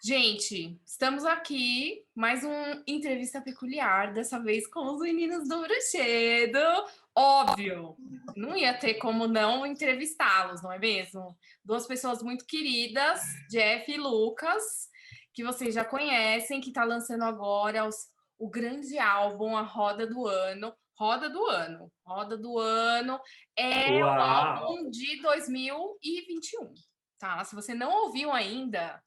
Gente, estamos aqui, mais um entrevista peculiar, dessa vez com os meninos do Bruxedo. Óbvio, não ia ter como não entrevistá-los, não é mesmo? Duas pessoas muito queridas, Jeff e Lucas, que vocês já conhecem, que está lançando agora o grande álbum, a Roda do Ano. Roda do Ano. Roda do Ano é o Uau! álbum de 2021, tá? Se você não ouviu ainda,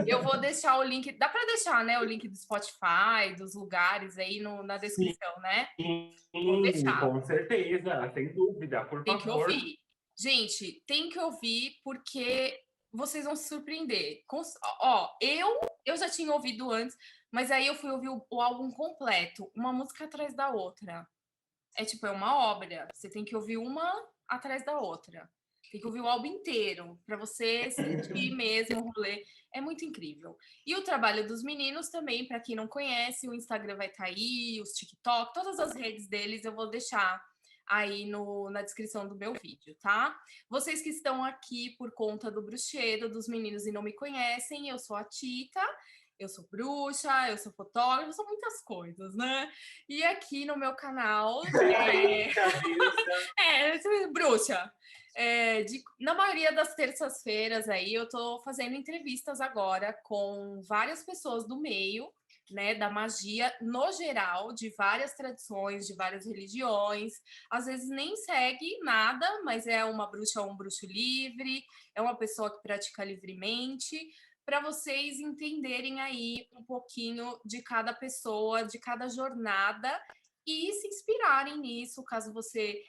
eu vou deixar o link. Dá para deixar, né? O link do Spotify, dos lugares aí na Sim, descrição, né? Vou deixar. com certeza, sem dúvida, por Tem que favor. ouvir. Gente, tem que ouvir porque vocês vão se surpreender. Ó, eu já tinha ouvido antes, mas aí eu fui ouvir o álbum completo, uma música atrás da outra. É tipo, é uma obra. Você tem que ouvir uma atrás da outra. Tem que ouvir o álbum inteiro para você sentir mesmo o rolê. É muito incrível. E o trabalho dos meninos também, para quem não conhece, o Instagram vai estar aí, os TikTok, todas as redes deles eu vou deixar aí na descrição do meu vídeo, tá? Vocês que estão aqui por conta do Bruxedo, dos meninos e não me conhecem, eu sou a Tita, eu sou bruxa, eu sou fotógrafa, eu sou muitas coisas, né? E aqui no meu canal, Eita, bicha! bruxa. Na maioria das terças-feiras aí, eu tô fazendo entrevistas agora com várias pessoas do meio, né, da magia, no geral, de várias tradições, de várias religiões. Às vezes nem segue nada, mas é uma bruxa ou um bruxo livre, é uma pessoa que pratica livremente, para vocês entenderem aí um pouquinho de cada pessoa, de cada jornada e se inspirarem nisso, caso você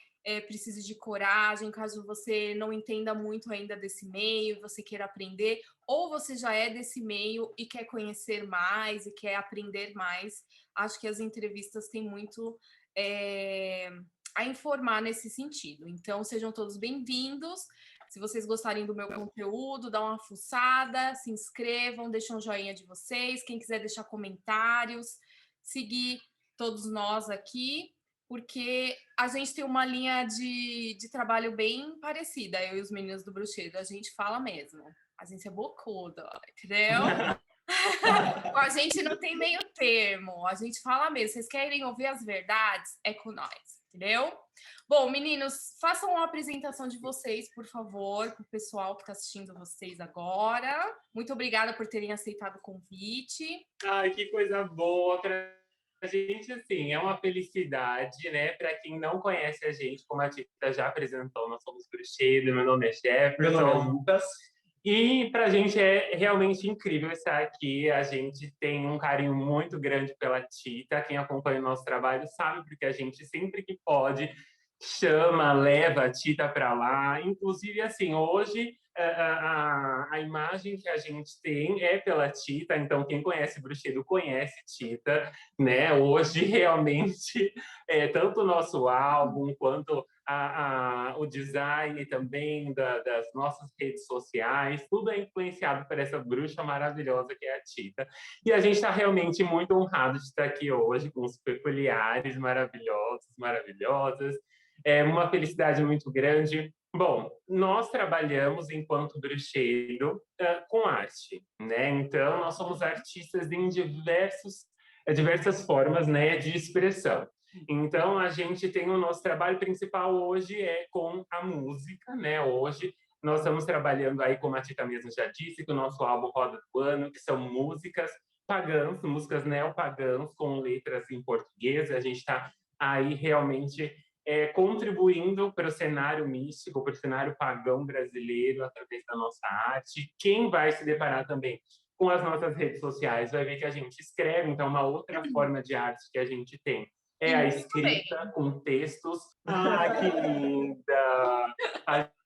precise de coragem, caso você não entenda muito ainda desse meio, você queira aprender, ou você já é desse meio e quer conhecer mais e quer aprender mais. Acho que as entrevistas têm muito a informar nesse sentido. Então, sejam todos bem-vindos. Se vocês gostarem do meu conteúdo, dá uma fuçada, se inscrevam, deixem um joinha de vocês. Quem quiser deixar comentários, seguir todos nós aqui, porque a gente tem uma linha de trabalho bem parecida, eu e os meninos do Bruxedo. A gente fala mesmo. A gente é bocuda, entendeu? Com a gente não tem meio termo. A gente fala mesmo. Vocês querem ouvir as verdades? É com nós, entendeu? Bom, meninos, façam uma apresentação de vocês, por favor, para o pessoal que está assistindo vocês agora. Muito obrigada por terem aceitado o convite. Ai, que coisa boa pra gente, assim, é uma felicidade, né? Para quem não conhece a gente, como a Tita já apresentou, nós somos Bruxedo, meu nome é Meu nome é Jefferson. Lucas. E para a gente é realmente incrível estar aqui. A gente tem um carinho muito grande pela Tita. Quem acompanha o nosso trabalho sabe, porque a gente sempre que pode chama, leva a Tita para lá. Inclusive, assim, hoje a imagem que a gente tem é pela Tita. Então, quem conhece Bruxedo conhece Tita, né? Hoje, realmente, tanto o nosso álbum quanto o design também das nossas redes sociais, tudo é influenciado por essa bruxa maravilhosa que é a Tita. E a gente está realmente muito honrado de estar aqui hoje com os peculiares maravilhosos, maravilhosas. É uma felicidade muito grande. Bom, nós trabalhamos enquanto bruxeiro com arte, né? Então, nós somos artistas em diversas formas, né, de expressão. Então, a gente tem o nosso trabalho principal hoje é com a música, né? Hoje nós estamos trabalhando aí, como a Tita mesmo já disse, com o nosso álbum Roda do Ano, que são músicas pagãs, músicas neopagãs com letras em português. A gente está aí realmente contribuindo para o cenário místico, para o cenário pagão brasileiro através da nossa arte. Quem vai se deparar também com as nossas redes sociais vai ver que a gente escreve, então uma outra forma de arte que a gente tem E é a muito bem. escrita com textos. Ah, que linda!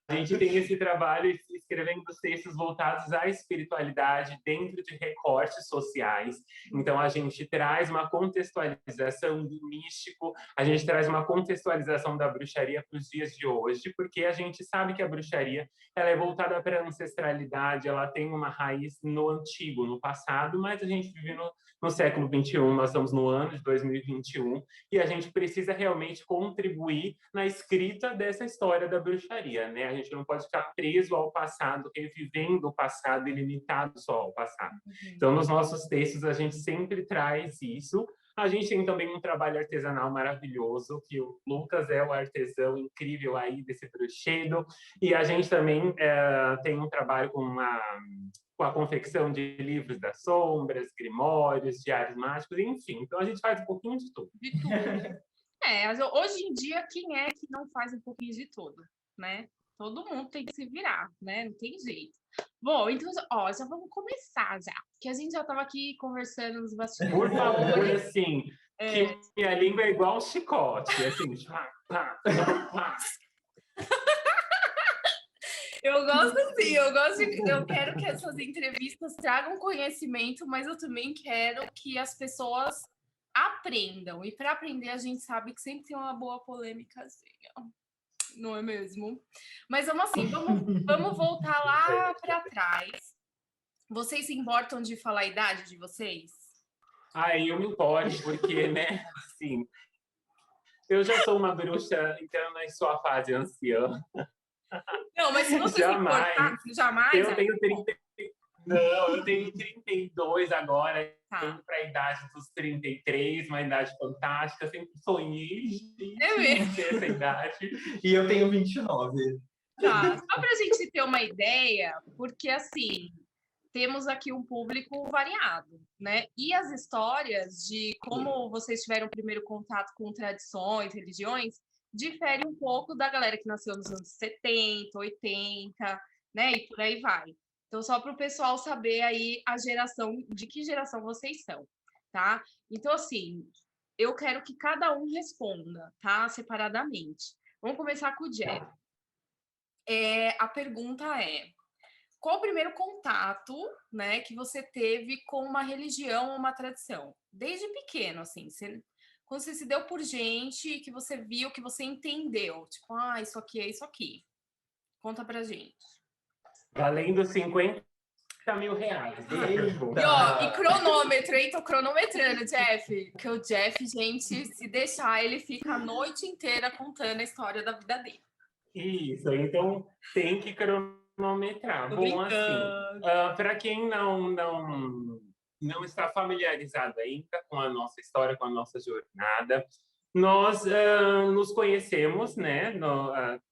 A gente tem esse trabalho escrevendo textos voltados à espiritualidade dentro de recortes sociais. Então, a gente traz uma contextualização do místico, a gente traz uma contextualização da bruxaria para os dias de hoje, porque a gente sabe que a bruxaria ela é voltada para a ancestralidade, ela tem uma raiz no antigo, no passado, mas a gente vive no século XXI, nós estamos no ano de 2021, e a gente precisa realmente contribuir na escrita dessa história da bruxaria, né? A gente não pode ficar preso ao passado, revivendo o passado e limitado só ao passado. Então, nos nossos textos, a gente sempre traz isso. A gente tem também um trabalho artesanal maravilhoso, que o Lucas é o artesão incrível aí desse bruxedo, e a gente também tem um trabalho com a confecção de livros das sombras, grimórios, diários mágicos, enfim. Então, a gente faz um pouquinho de tudo. De tudo. Hoje em dia, quem é que não faz um pouquinho de tudo, né? Todo mundo tem que se virar, né? Não tem jeito. Bom, então, ó, já vamos começar já, que a gente já estava aqui conversando nos bastidores. Por favor, assim, que minha língua é igual um chicote, assim, pá, pá. Eu gosto assim, eu quero que essas entrevistas tragam conhecimento, mas eu também quero que as pessoas aprendam. E para aprender, a gente sabe que sempre tem uma boa polêmicazinha, não é mesmo? Mas vamos assim, vamos voltar lá para trás. Vocês se importam de falar a idade de vocês? Aí eu me importo, porque, né, assim, eu já sou uma bruxa entrando em sua fase anciã. Não, mas se você jamais. se importar, jamais. Eu tenho 30. Não, eu tenho 32 agora, indo para a idade dos 33, uma idade fantástica, sempre sonhei em ter essa idade. E eu tenho 29. Tá, só para a gente ter uma ideia, porque assim, temos aqui um público variado, né? E as histórias de como vocês tiveram o primeiro contato com tradições, religiões, difere um pouco da galera que nasceu nos anos 70, 80, né? E por aí vai. Então, só para o pessoal saber aí de que geração vocês são, tá? Então, assim, eu quero que cada um responda, tá? Separadamente. Vamos começar com o Jeff. A pergunta é: qual o primeiro contato, né, que você teve com uma religião ou uma tradição? Desde pequeno, assim, quando você se deu por gente, que você viu, que você entendeu. Tipo, isso aqui é isso aqui. Conta pra gente. Valendo 50 mil reais. E cronômetro, hein? Tô cronometrando, Jeff. Porque o Jeff, gente, se deixar, ele fica a noite inteira contando a história da vida dele. Isso, então tem que cronometrar. Bom, assim, para quem não está familiarizado ainda com a nossa história, com a nossa jornada, nós nos conhecemos, né?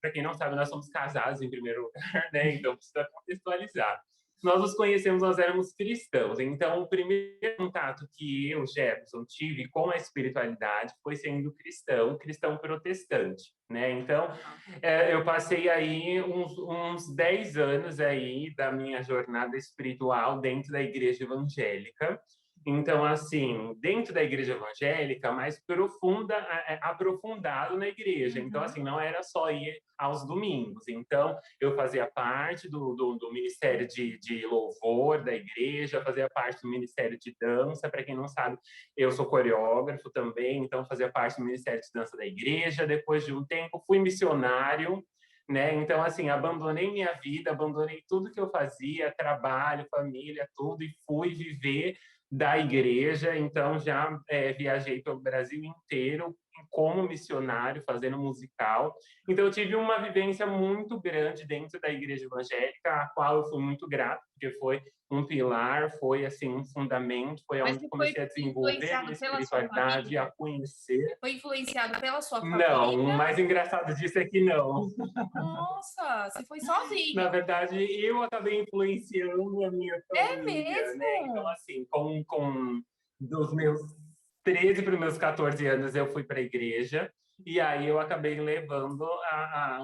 Para quem não sabe, nós somos casados em primeiro lugar, né? Então precisa contextualizar. Nós nos conhecemos, nós éramos cristãos. Então, o primeiro contato que eu, Jefferson, tive com a espiritualidade foi sendo cristão protestante, né? Então, eu passei aí uns 10 anos aí da minha jornada espiritual dentro da igreja evangélica. Então, assim, dentro da igreja evangélica, mais aprofundado na igreja. Então, assim, não era só ir aos domingos. Então, eu fazia parte do ministério de louvor da igreja, fazia parte do ministério de dança. Para quem não sabe, eu sou coreógrafo também, então fazia parte do ministério de dança da igreja. Depois de um tempo, fui missionário, né? Então, assim, abandonei minha vida, abandonei tudo que eu fazia, trabalho, família, tudo, e fui viver da igreja. Então, já viajei pelo Brasil inteiro como missionário, fazendo musical. Então, eu tive uma vivência muito grande dentro da igreja evangélica, a qual eu fui muito grato, porque foi um pilar, foi, assim, um fundamento, foi onde comecei a desenvolver a minha espiritualidade, a conhecer. Foi influenciado pela sua família? Não, o mais engraçado disso é que não. Nossa, você foi sozinho. Na verdade, eu acabei influenciando a minha família. É mesmo? Né? Então, assim, dos meus 13 para os meus 14 anos, eu fui para a igreja. E aí eu acabei levando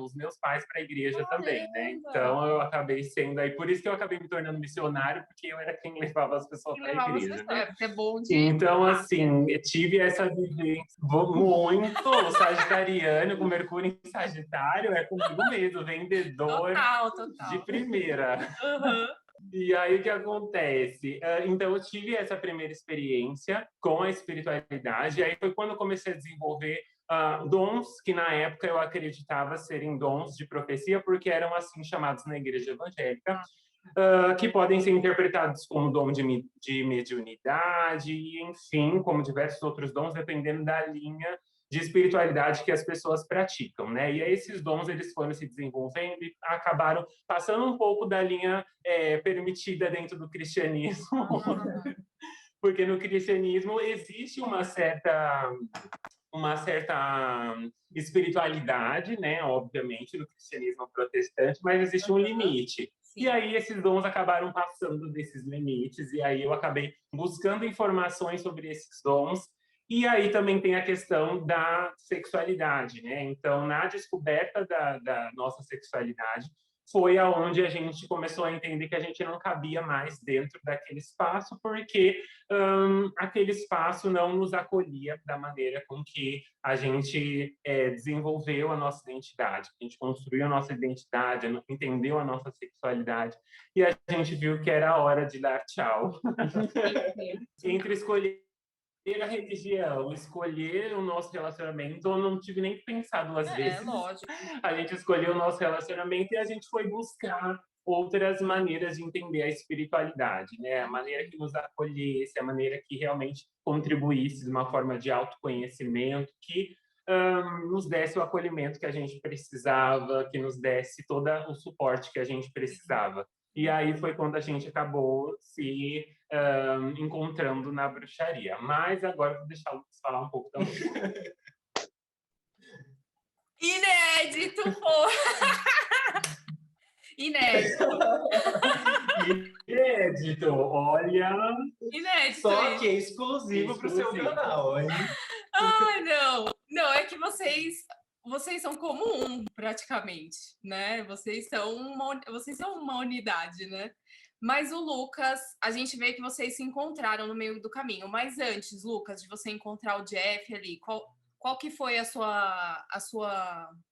os meus pais para a igreja também, né? Então eu acabei sendo aí, por isso que eu acabei me tornando missionário, porque eu era quem levava as pessoas para a igreja. Né? É bom de... Então, assim, eu tive essa vivência muito sagitariano, com Mercúrio em Sagitário, é comigo mesmo, vendedor total. de primeira. E aí, o que acontece? Então, eu tive essa primeira experiência com a espiritualidade, e aí foi quando eu comecei a desenvolver dons que, na época, eu acreditava serem dons de profecia, porque eram assim chamados na igreja evangélica, que podem ser interpretados como dom de mediunidade, e, enfim, como diversos outros dons, dependendo da linha de espiritualidade que as pessoas praticam, né? E aí esses dons eles foram se desenvolvendo e acabaram passando um pouco da linha permitida dentro do cristianismo, porque no cristianismo existe uma certa espiritualidade, né? Obviamente no cristianismo protestante, mas existe um limite. Sim. E aí esses dons acabaram passando desses limites, e aí eu acabei buscando informações sobre esses dons. E aí também tem a questão da sexualidade, né? Então, na descoberta da nossa sexualidade, foi aonde a gente começou a entender que a gente não cabia mais dentro daquele espaço, porque aquele espaço não nos acolhia da maneira com que a gente desenvolveu a nossa identidade, a gente construiu a nossa identidade, entendeu a nossa sexualidade, e a gente viu que era a hora de dar tchau. Entre escolher a religião, escolher o nosso relacionamento, eu não tive nem que pensar duas vezes. Lógico. A gente escolheu o nosso relacionamento e a gente foi buscar outras maneiras de entender a espiritualidade, né? A maneira que nos acolhesse, a maneira que realmente contribuísse de uma forma de autoconhecimento, que nos desse o acolhimento que a gente precisava, que nos desse todo o suporte que a gente precisava. E aí foi quando a gente acabou se encontrando na bruxaria. Mas agora vou deixar o Lucas falar um pouco também. Inédito, pô! Inédito. Inédito, olha. Inédito. Só que é exclusivo para o seu canal, hein? Ai, não. Não, é que vocês são como um, praticamente, né? Vocês são uma unidade, né? Mas o Lucas, a gente vê que vocês se encontraram no meio do caminho. Mas antes, Lucas, de você encontrar o Jeff ali, qual que foi o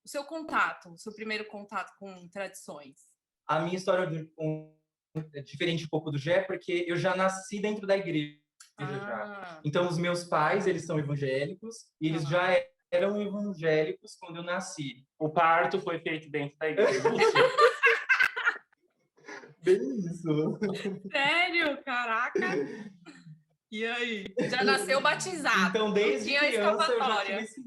seu contato, o seu primeiro contato com tradições? A minha história é diferente um pouco do Jeff, porque eu já nasci dentro da igreja já. Então, os meus pais, eles são evangélicos, e eles já eram evangélicos quando eu nasci. O parto foi feito dentro da igreja. Bem isso. Sério? Caraca! E aí? Já nasceu batizado. Então, desde criança, eu já tive esse...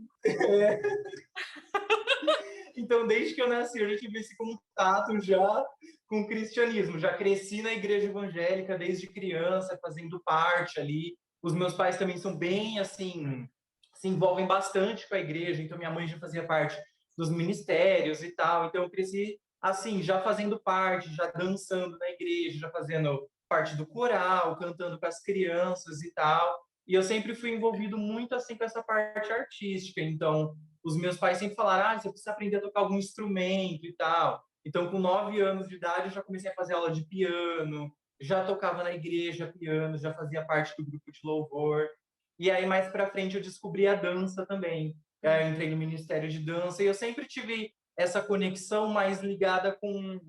Então, desde que eu nasci, eu já tive esse contato já com o cristianismo. Já cresci na igreja evangélica desde criança, fazendo parte ali. Os meus pais também são bem, assim, se envolvem bastante com a igreja. Então, minha mãe já fazia parte dos ministérios e tal. Então, eu cresci, assim, já fazendo parte, já dançando na igreja, já fazendo parte do coral, cantando com as crianças e tal. E eu sempre fui envolvido muito, assim, com essa parte artística. Então, os meus pais sempre falaram, você precisa aprender a tocar algum instrumento e tal. Então, com 9 anos de idade, eu já comecei a fazer aula de piano, já tocava na igreja piano, já fazia parte do grupo de louvor. E aí, mais para frente, eu descobri a dança também. Eu entrei no Ministério de Dança e eu sempre tive essa conexão mais ligada com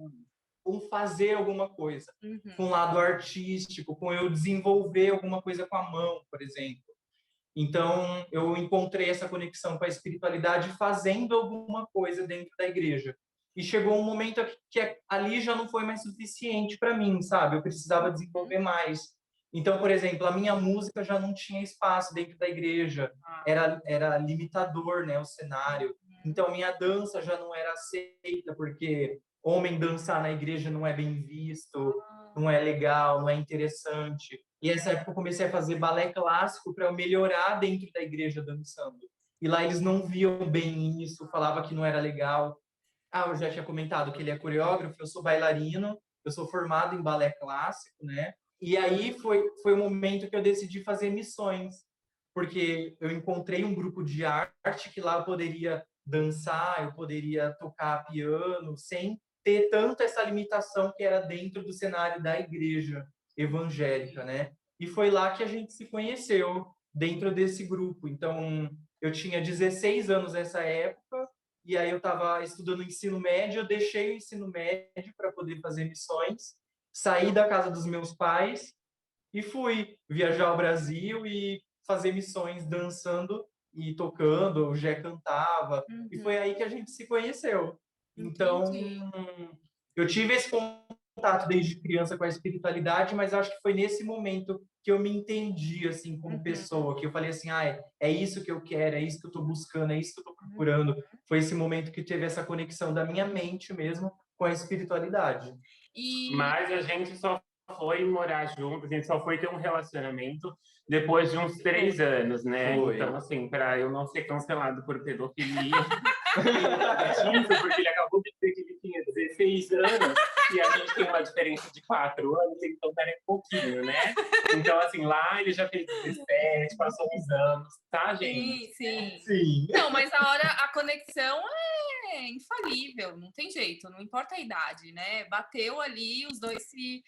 fazer alguma coisa, com o lado artístico, com eu desenvolver alguma coisa com a mão, por exemplo. Então, eu encontrei essa conexão com a espiritualidade fazendo alguma coisa dentro da igreja. E chegou um momento que ali já não foi mais suficiente para mim, sabe? Eu precisava desenvolver mais. Então, por exemplo, a minha música já não tinha espaço dentro da igreja. Era limitador, né, o cenário. Então, minha dança já não era aceita, porque homem dançar na igreja não é bem visto, não é legal, não é interessante. E nessa época eu comecei a fazer balé clássico para eu melhorar dentro da igreja dançando. E lá eles não viam bem isso, falava que não era legal. Eu já tinha comentado que ele é coreógrafo, eu sou bailarino, eu sou formado em balé clássico, né? E aí foi o momento que eu decidi fazer missões, porque eu encontrei um grupo de arte que lá eu poderia dançar, eu poderia tocar piano, sem ter tanto essa limitação que era dentro do cenário da igreja evangélica, né? E foi lá que a gente se conheceu, dentro desse grupo. Então, eu tinha 16 anos nessa época, e aí eu estava estudando ensino médio, eu deixei o ensino médio para poder fazer missões, saí da casa dos meus pais e fui viajar ao Brasil e fazer missões dançando e tocando, o Jé cantava, e foi aí que a gente se conheceu. Então, eu tive esse contato desde criança com a espiritualidade, mas acho que foi nesse momento que eu me entendi, assim, como pessoa, que eu falei assim, é isso que eu quero, é isso que eu estou buscando, é isso que eu estou procurando. Foi esse momento que teve essa conexão da minha mente mesmo com a espiritualidade. Mas a gente só foi morar junto, a gente só foi ter um relacionamento depois de uns 3 anos, né? Foi. Então, assim, para eu não ser cancelado por pedofilia, porque ele acabou de dizer que ele tinha 16 anos e a gente tem uma diferença de 4 anos, então pera um pouquinho, né? Então, assim, lá ele já fez 17, passou uns anos, tá, gente? Sim. Não, mas a conexão é infalível, não tem jeito, não importa a idade, né? Bateu ali, os dois se.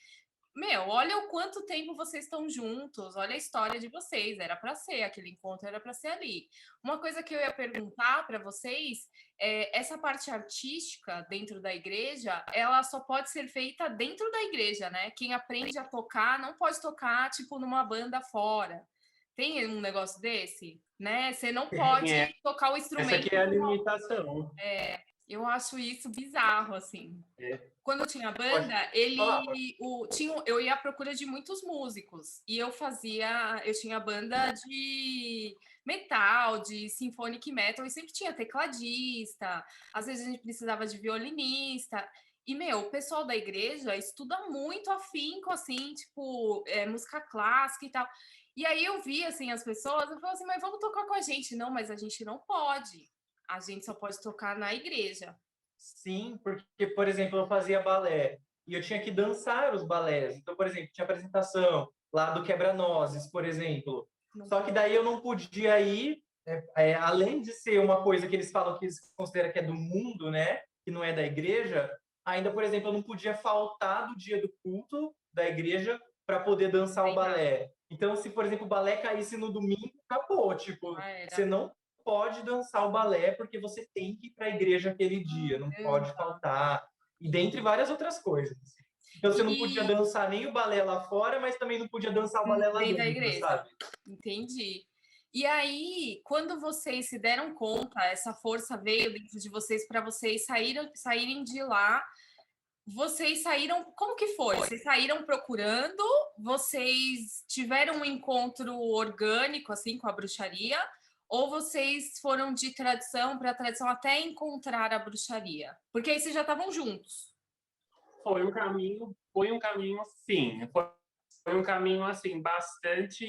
Olha o quanto tempo vocês estão juntos, olha a história de vocês, era para ser, aquele encontro era para ser ali. Uma coisa que eu ia perguntar para vocês é essa parte artística dentro da igreja, ela só pode ser feita dentro da igreja, né? Quem aprende a tocar não pode tocar tipo numa banda fora. Tem um negócio desse, né? Você não pode tocar o instrumento. Essa aqui é a limitação. Eu acho isso bizarro, assim. Quando eu tinha banda, eu ia à procura de muitos músicos. E eu tinha banda de metal, de symphonic metal, e sempre tinha tecladista. Às vezes a gente precisava de violinista. E, o pessoal da igreja estuda muito afinco, assim, tipo, música clássica e tal. E aí eu vi, assim, as pessoas, eu falei assim, mas vamos tocar com a gente. Não, mas a gente não pode. A gente só pode tocar na igreja. Sim, porque, por exemplo, eu fazia balé e eu tinha que dançar os balés. Então, por exemplo, tinha apresentação lá do Quebra-Nozes, por exemplo. Só que daí eu não podia ir, além de ser uma coisa que eles falam que eles consideram que é do mundo, né? Que não é da igreja, ainda, por exemplo, eu não podia faltar do dia do culto da igreja para poder dançar o balé. Então, se, por exemplo, o balé caísse no domingo, acabou. Tipo, você não pode dançar o balé porque você tem que ir para a igreja aquele dia, não pode faltar. E dentre várias outras coisas. Então, você não podia dançar nem o balé lá fora, mas também não podia dançar o balé lá dentro, da igreja, sabe? Entendi. E aí, quando vocês se deram conta, essa força veio dentro de vocês para vocês saírem de lá, vocês saíram, como que foi? Vocês saíram procurando? Vocês tiveram um encontro orgânico, assim, com a bruxaria? Ou vocês foram de tradição para tradição até encontrar a bruxaria? Porque aí vocês já estavam juntos. Foi um caminho, sim. Foi um caminho, assim, bastante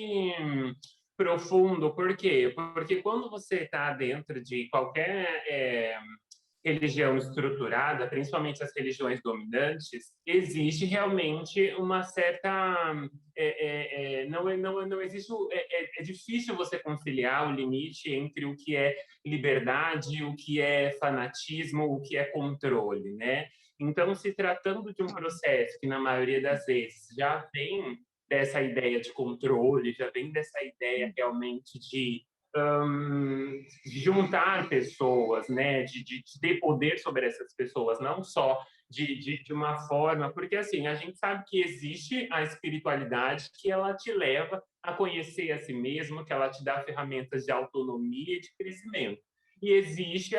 profundo. Por quê? Porque quando você está dentro de qualquer religião estruturada, principalmente as religiões dominantes, existe realmente uma certa... não existe... É difícil você conciliar o limite entre o que é liberdade, o que é fanatismo, o que é controle, né? Então, se tratando de um processo que, na maioria das vezes, já vem dessa ideia de controle, já vem dessa ideia realmente de juntar pessoas, né, de ter poder sobre essas pessoas, não só de uma forma, porque assim, a gente sabe que existe a espiritualidade que ela te leva a conhecer a si mesmo, que ela te dá ferramentas de autonomia e de crescimento. E existe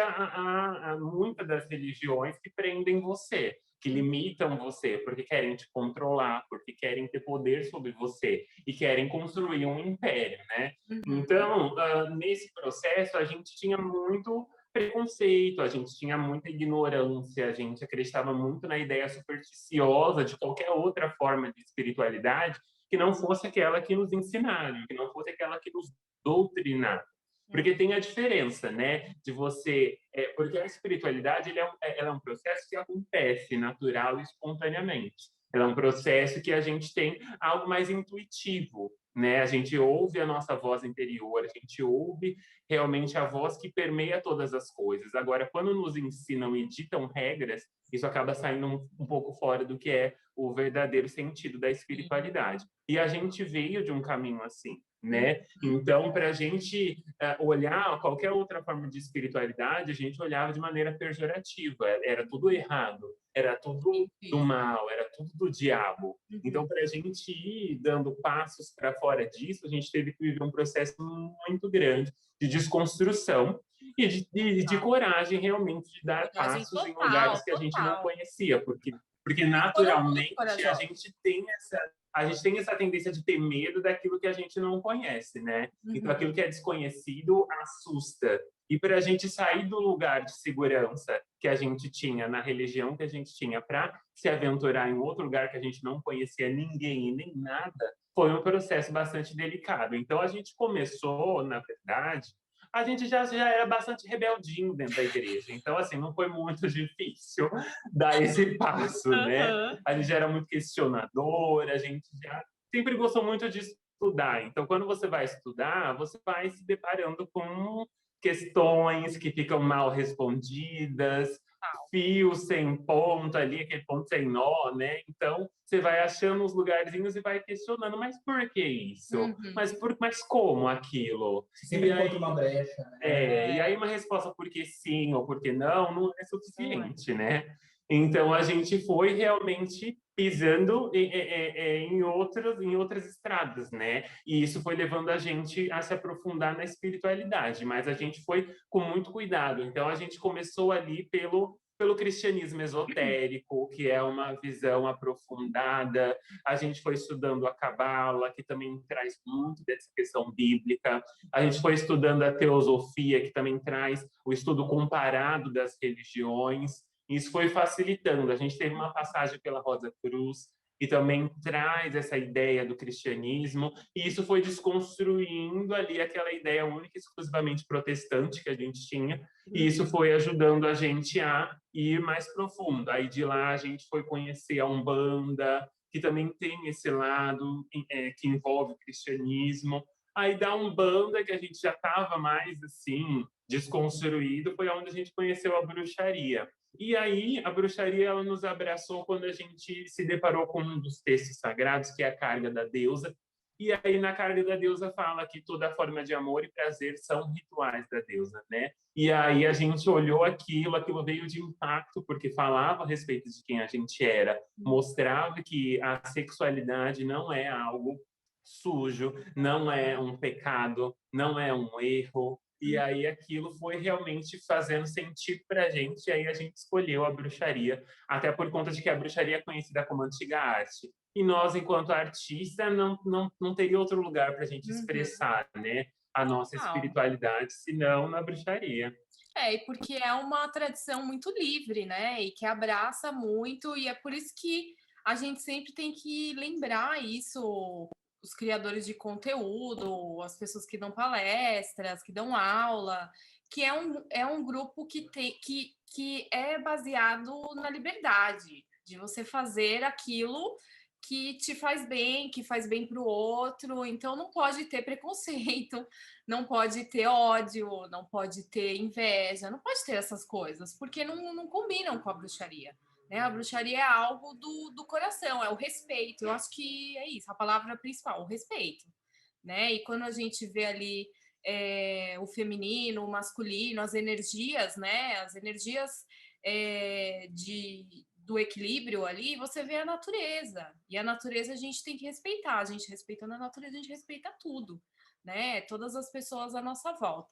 muitas das religiões que prendem você, que limitam você, porque querem te controlar, porque querem ter poder sobre você e querem construir um império, né? Então, nesse processo, a gente tinha muito preconceito, a gente tinha muita ignorância, a gente acreditava muito na ideia supersticiosa de qualquer outra forma de espiritualidade que não fosse aquela que nos ensinaram, que não fosse aquela que nos doutrinaram. Porque tem a diferença, né, de você... porque a espiritualidade ela é um processo que acontece natural e espontaneamente. Ela é um processo que a gente tem algo mais intuitivo, né? A gente ouve a nossa voz interior, a gente ouve realmente a voz que permeia todas as coisas. Agora, quando nos ensinam e ditam regras, isso acaba saindo um pouco fora do que é o verdadeiro sentido da espiritualidade. E a gente veio de um caminho assim, né? Então, para a gente olhar qualquer outra forma de espiritualidade, a gente olhava de maneira pejorativa, era tudo errado, era tudo do mal, era tudo do diabo. Então, para a gente ir dando passos para fora disso, a gente teve que viver um processo muito grande de desconstrução e de coragem realmente de dar passos em lugares que a gente não conhecia, porque Porque Foram muito naturalmente corajosos. a gente tem essa tendência de ter medo daquilo que a gente não conhece, né? Então aquilo que é desconhecido assusta. E para a gente sair do lugar de segurança que a gente tinha na religião que a gente tinha para se aventurar em outro lugar que a gente não conhecia ninguém e nem nada, foi um processo bastante delicado. Então a gente começou, na verdade, a gente já era bastante rebeldinho dentro da igreja. Então, assim, não foi muito difícil dar esse passo, né? Uhum. A gente já era muito questionador, a gente já sempre gostou muito de estudar. Então, quando você vai estudar, você vai se deparando com questões que ficam mal respondidas, fios sem ponta ali, aquele ponto sem nó, né? Então, você vai achando uns lugarzinhos e vai questionando, mas por que isso? Mas como aquilo? Você sempre E aí, encontra uma brecha, né? e aí uma resposta porque sim ou porque não é Não é. suficiente, né? Então a gente foi realmente pisando em outras estradas, né? E isso foi levando a gente a se aprofundar na espiritualidade, mas a gente foi com muito cuidado. Então a gente começou ali pelo cristianismo esotérico, que é uma visão aprofundada. A gente foi estudando a Cabala, que também traz muito dessa questão bíblica. A gente foi estudando a teosofia, que também traz o estudo comparado das religiões. Isso foi facilitando. A gente teve uma passagem pela Rosa Cruz, que também traz essa ideia do cristianismo, e isso foi desconstruindo ali aquela ideia única e exclusivamente protestante que a gente tinha, e isso foi ajudando a gente a ir mais profundo. Aí de lá a gente foi conhecer a Umbanda, que também tem esse lado que envolve o cristianismo. Aí da Umbanda, que a gente já estava mais assim, desconstruído, foi onde a gente conheceu a bruxaria. E aí, a bruxaria ela nos abraçou quando a gente se deparou com um dos textos sagrados, que é a carga da deusa. E aí, na carga da deusa, fala que toda forma de amor e prazer são rituais da deusa, né? E aí, a gente olhou aquilo veio de impacto, porque falava a respeito de quem a gente era, mostrava que a sexualidade não é algo sujo, não é um pecado, não é um erro, e aí aquilo foi realmente fazendo sentido para a gente, e aí a gente escolheu a bruxaria, até por conta de que a bruxaria é conhecida como antiga arte. E nós, enquanto artista, não teria outro lugar para a gente expressar, né, a nossa Total. espiritualidade, senão na bruxaria. E porque é uma tradição muito livre, né? E que abraça muito, e é por isso que a gente sempre tem que lembrar isso, os criadores de conteúdo, as pessoas que dão palestras, que dão aula, que é um grupo que é baseado na liberdade, de você fazer aquilo que te faz bem, que faz bem para o outro, então não pode ter preconceito, não pode ter ódio, não pode ter inveja, não pode ter essas coisas, porque não combinam com a bruxaria. Né? A bruxaria é algo do coração, é o respeito. Eu acho que é isso, a palavra principal, o respeito. Né? E quando a gente vê ali o feminino, o masculino, as energias, né? As energias do equilíbrio ali, você vê a natureza. E a natureza a gente tem que respeitar. A gente respeitando a natureza, a gente respeita tudo. Né? Todas as pessoas à nossa volta.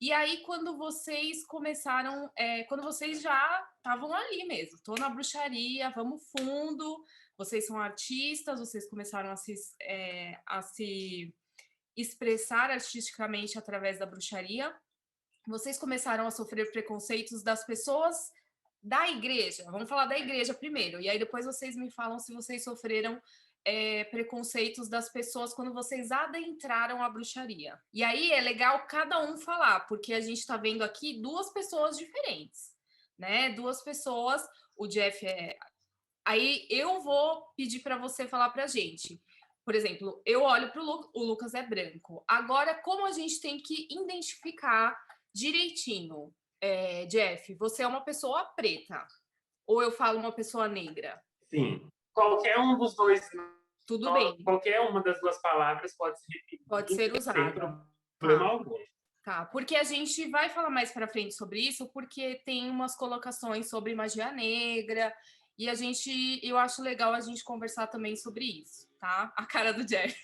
E aí, quando vocês começaram, quando vocês já estavam ali mesmo, estou na bruxaria, vamos fundo, vocês são artistas, vocês começaram a se expressar artisticamente através da bruxaria, vocês começaram a sofrer preconceitos das pessoas da igreja. Vamos falar da igreja primeiro, e aí depois vocês me falam se vocês sofreram preconceitos das pessoas quando vocês adentraram a bruxaria. E aí é legal cada um falar, porque a gente está vendo aqui duas pessoas diferentes, né? Duas pessoas, o Jeff Aí eu vou pedir para você falar para a gente. Por exemplo, eu olho para o Lucas é branco. Agora, como a gente tem que identificar direitinho, Jeff, você é uma pessoa preta ou eu falo uma pessoa negra? Sim, qualquer um dos dois, Tudo bem, qualquer uma das duas palavras pode se pode ser repetir sem usada. problema Tá, algum. tá. Porque a gente vai falar mais para frente sobre isso, porque tem umas colocações sobre magia negra e eu acho legal a gente conversar também sobre isso, tá? A cara do Jeff.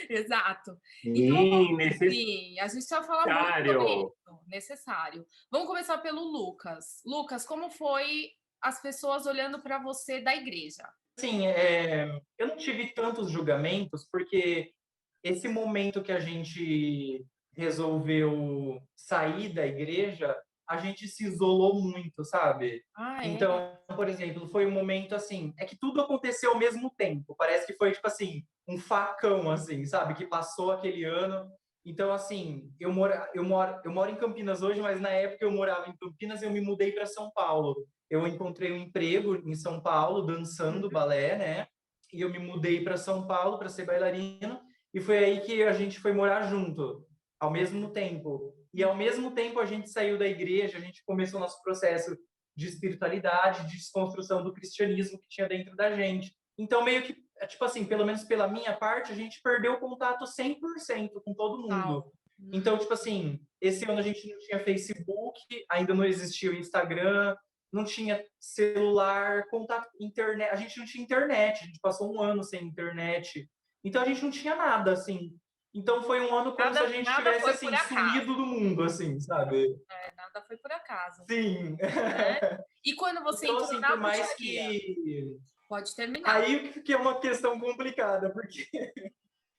Exato. Então, Sim, sim, a gente vai falar muito sobre necessário. isso, necessário. Vamos começar pelo Lucas. Lucas, como foi as pessoas olhando para você da igreja? Assim, eu não tive tantos julgamentos, porque esse momento que a gente resolveu sair da igreja, a gente se isolou muito, sabe? Ah, é? Então, por exemplo, foi um momento assim, é que tudo aconteceu ao mesmo tempo. Parece que foi tipo assim, um facão assim, sabe, que passou aquele ano. Então, assim, eu moro em Campinas hoje, mas na época eu morava em Campinas e eu me mudei para São Paulo. Eu encontrei um emprego em São Paulo dançando balé, né? E eu me mudei para São Paulo para ser bailarina. E foi aí que a gente foi morar junto, ao mesmo tempo. E ao mesmo tempo a gente saiu da igreja, a gente começou nosso processo de espiritualidade, de desconstrução do cristianismo que tinha dentro da gente. Então, meio que, tipo assim, pelo menos pela minha parte, a gente perdeu o contato 100% com todo mundo. Então, tipo assim, esse ano a gente não tinha Facebook, ainda não existia o Instagram, não tinha celular, contato, internet, a gente não tinha internet, a gente passou um ano sem internet. Então a gente não tinha nada, assim. Então foi um ano como se a gente Nada tivesse, foi por assim, acaso. sumido do mundo, assim, sabe? Nada foi por acaso. Sim. Né? E quando você Então, entrou assim, na por mais bruxaria? que... Pode terminar. Aí que é uma questão complicada, porque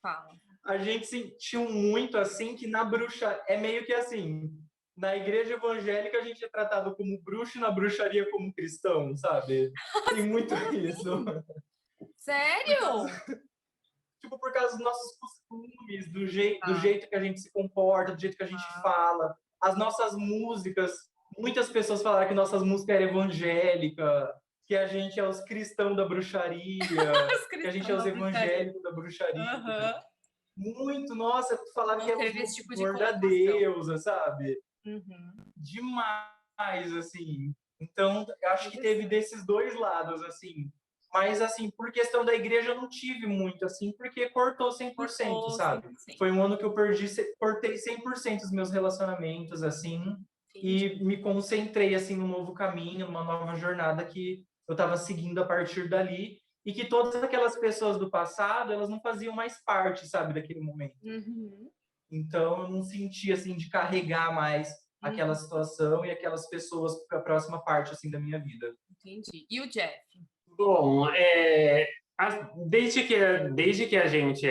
Fala. a gente sentiu muito, assim, que na bruxa... É meio que assim, na igreja evangélica a gente é tratado como bruxo, na bruxaria como cristão, sabe? Tem muito Como isso. assim? Por Sério? causa, tipo, por causa dos nossos costumes, do Ah, jeito que a gente se comporta, do jeito que a gente fala, as nossas músicas. Muitas pessoas falaram que nossas músicas eram evangélicas, que a gente é os cristãos da bruxaria, os que a gente cristãos é os da bruxaria. evangélicos da bruxaria. Aham. Muito, nossa, falaram que Não é os teve esse tipo de louvor da conotação. deusa, sabe? Uhum. Demais, assim. Então, eu acho que teve Interessante. desses dois lados, assim. Mas, assim, por questão da igreja, eu não tive muito, assim, porque cortou 100%, Cortou sabe? 100%. Foi um ano que eu cortei 100% os meus relacionamentos, assim, Entendi. e me concentrei, assim, num novo caminho, numa nova jornada que eu estava seguindo a partir dali, e que todas aquelas pessoas do passado, elas não faziam mais parte, sabe, daquele momento. Uhum. Então, eu não senti, assim, de carregar mais aquela Uhum. situação e aquelas pessoas para a próxima parte, assim, da minha vida. Entendi. E o Jeff? Bom, desde que a gente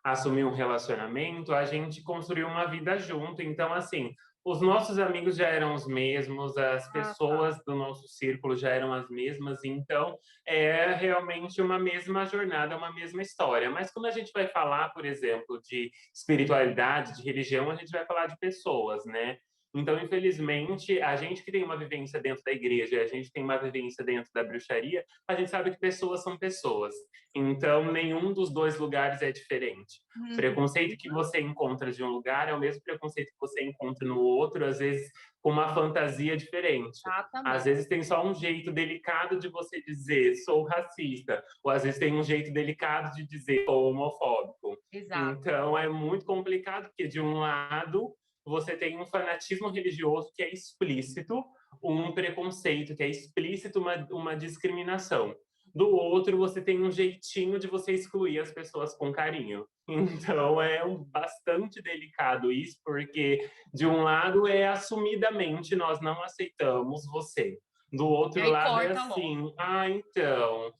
assumiu um relacionamento, a gente construiu uma vida junto. Então, assim, os nossos amigos já eram os mesmos, as Ah, tá. pessoas do nosso círculo já eram as mesmas. Então, é realmente uma mesma jornada, uma mesma história. Mas quando a gente vai falar, por exemplo, de espiritualidade, de religião, a gente vai falar de pessoas, né? Então, infelizmente, a gente que tem uma vivência dentro da igreja e a gente tem uma vivência dentro da bruxaria, a gente sabe que pessoas são pessoas. Então, nenhum dos dois lugares é diferente. O Uhum. preconceito que você encontra de um lugar é o mesmo preconceito que você encontra no outro, às vezes com uma fantasia diferente. Às Exatamente. vezes tem só um jeito delicado de você dizer sou racista, ou às vezes tem um jeito delicado de dizer sou homofóbico. Exato. Então, é muito complicado, porque de um lado você tem um fanatismo religioso que é explícito, um preconceito que é explícito, uma discriminação. Do outro, você tem um jeitinho de você excluir as pessoas com carinho. Então, é bastante delicado isso, porque, de um lado, é assumidamente nós não aceitamos você. Do E outro aí lado, é corta logo. assim, então,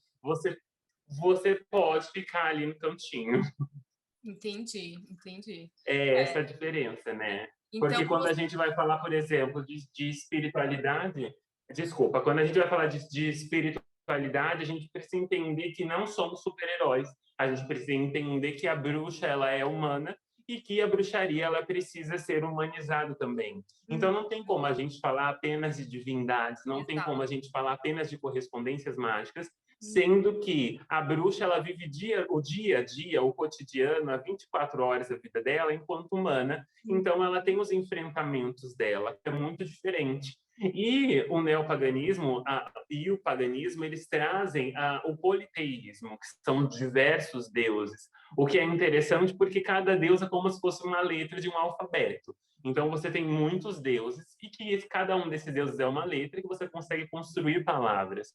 você pode ficar ali no cantinho. Entendi, entendi. É essa É, a diferença, né? então, Porque quando a você... gente vai falar, por exemplo, de espiritualidade, desculpa, quando a gente vai falar de espiritualidade, a gente precisa entender que não somos super-heróis. A gente precisa entender que a bruxa, ela é humana e que a bruxaria, ela precisa ser humanizada também. Então, não tem como a gente falar apenas de divindades, não tem como Exato. a gente falar apenas de correspondências mágicas, sendo que a bruxa ela vive o dia a dia, o cotidiano, as 24 horas da vida dela enquanto humana, então ela tem os enfrentamentos dela, que é muito diferente. E o neopaganismo e o paganismo, eles trazem o politeísmo, que são diversos deuses, o que é interessante porque cada deus é como se fosse uma letra de um alfabeto. Então você tem muitos deuses e que cada um desses deuses é uma letra que você consegue construir palavras.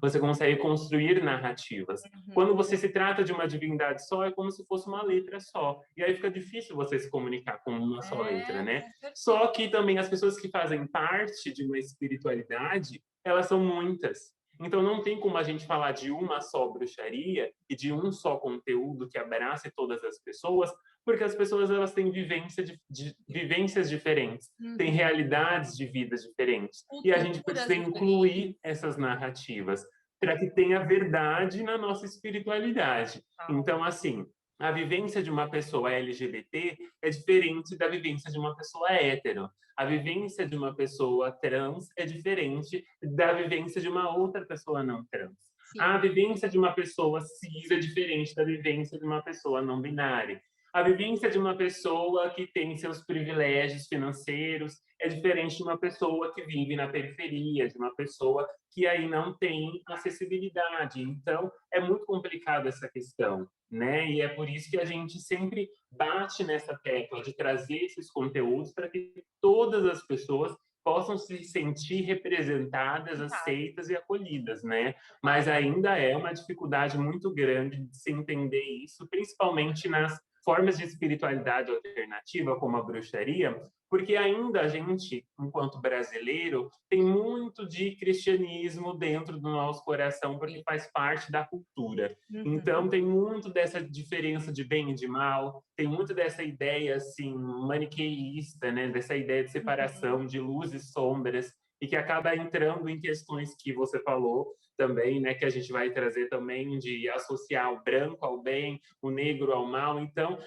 você consegue construir narrativas. Quando você se trata de uma divindade só, é como se fosse uma letra só. E aí fica difícil você se comunicar com uma só letra, né? Com certeza. Só que também as pessoas que fazem parte de uma espiritualidade, elas são muitas. Então não tem como a gente falar de uma só bruxaria e de um só conteúdo que abrace todas as pessoas, porque as pessoas elas têm vivências diferentes, têm realidades de vidas diferentes. E a gente Culturas precisa incluir essas narrativas para que tenha verdade na nossa espiritualidade. Então, assim, a vivência de uma pessoa LGBT é diferente da vivência de uma pessoa hétero. A vivência de uma pessoa trans é diferente da vivência de uma outra pessoa não trans. Sim. A vivência de uma pessoa cis é diferente da vivência de uma pessoa não binária. A vivência de uma pessoa que tem seus privilégios financeiros é diferente de uma pessoa que vive na periferia, de uma pessoa que aí não tem acessibilidade. Então, é muito complicado essa questão, né? E é por isso que a gente sempre bate nessa tecla de trazer esses conteúdos para que todas as pessoas possam se sentir representadas, aceitas e acolhidas, né? Mas ainda é uma dificuldade muito grande de se entender isso, principalmente nas formas de espiritualidade alternativa, como a bruxaria, porque ainda a gente, enquanto brasileiro, tem muito de cristianismo dentro do nosso coração, porque faz parte da cultura. Então, tem muito dessa diferença de bem e de mal, tem muito dessa ideia, assim, maniqueísta, né? Dessa ideia de separação de luz e sombras, e que acaba entrando em questões que você falou também, né, que a gente vai trazer também de associar o branco ao bem, o negro ao mal. Então,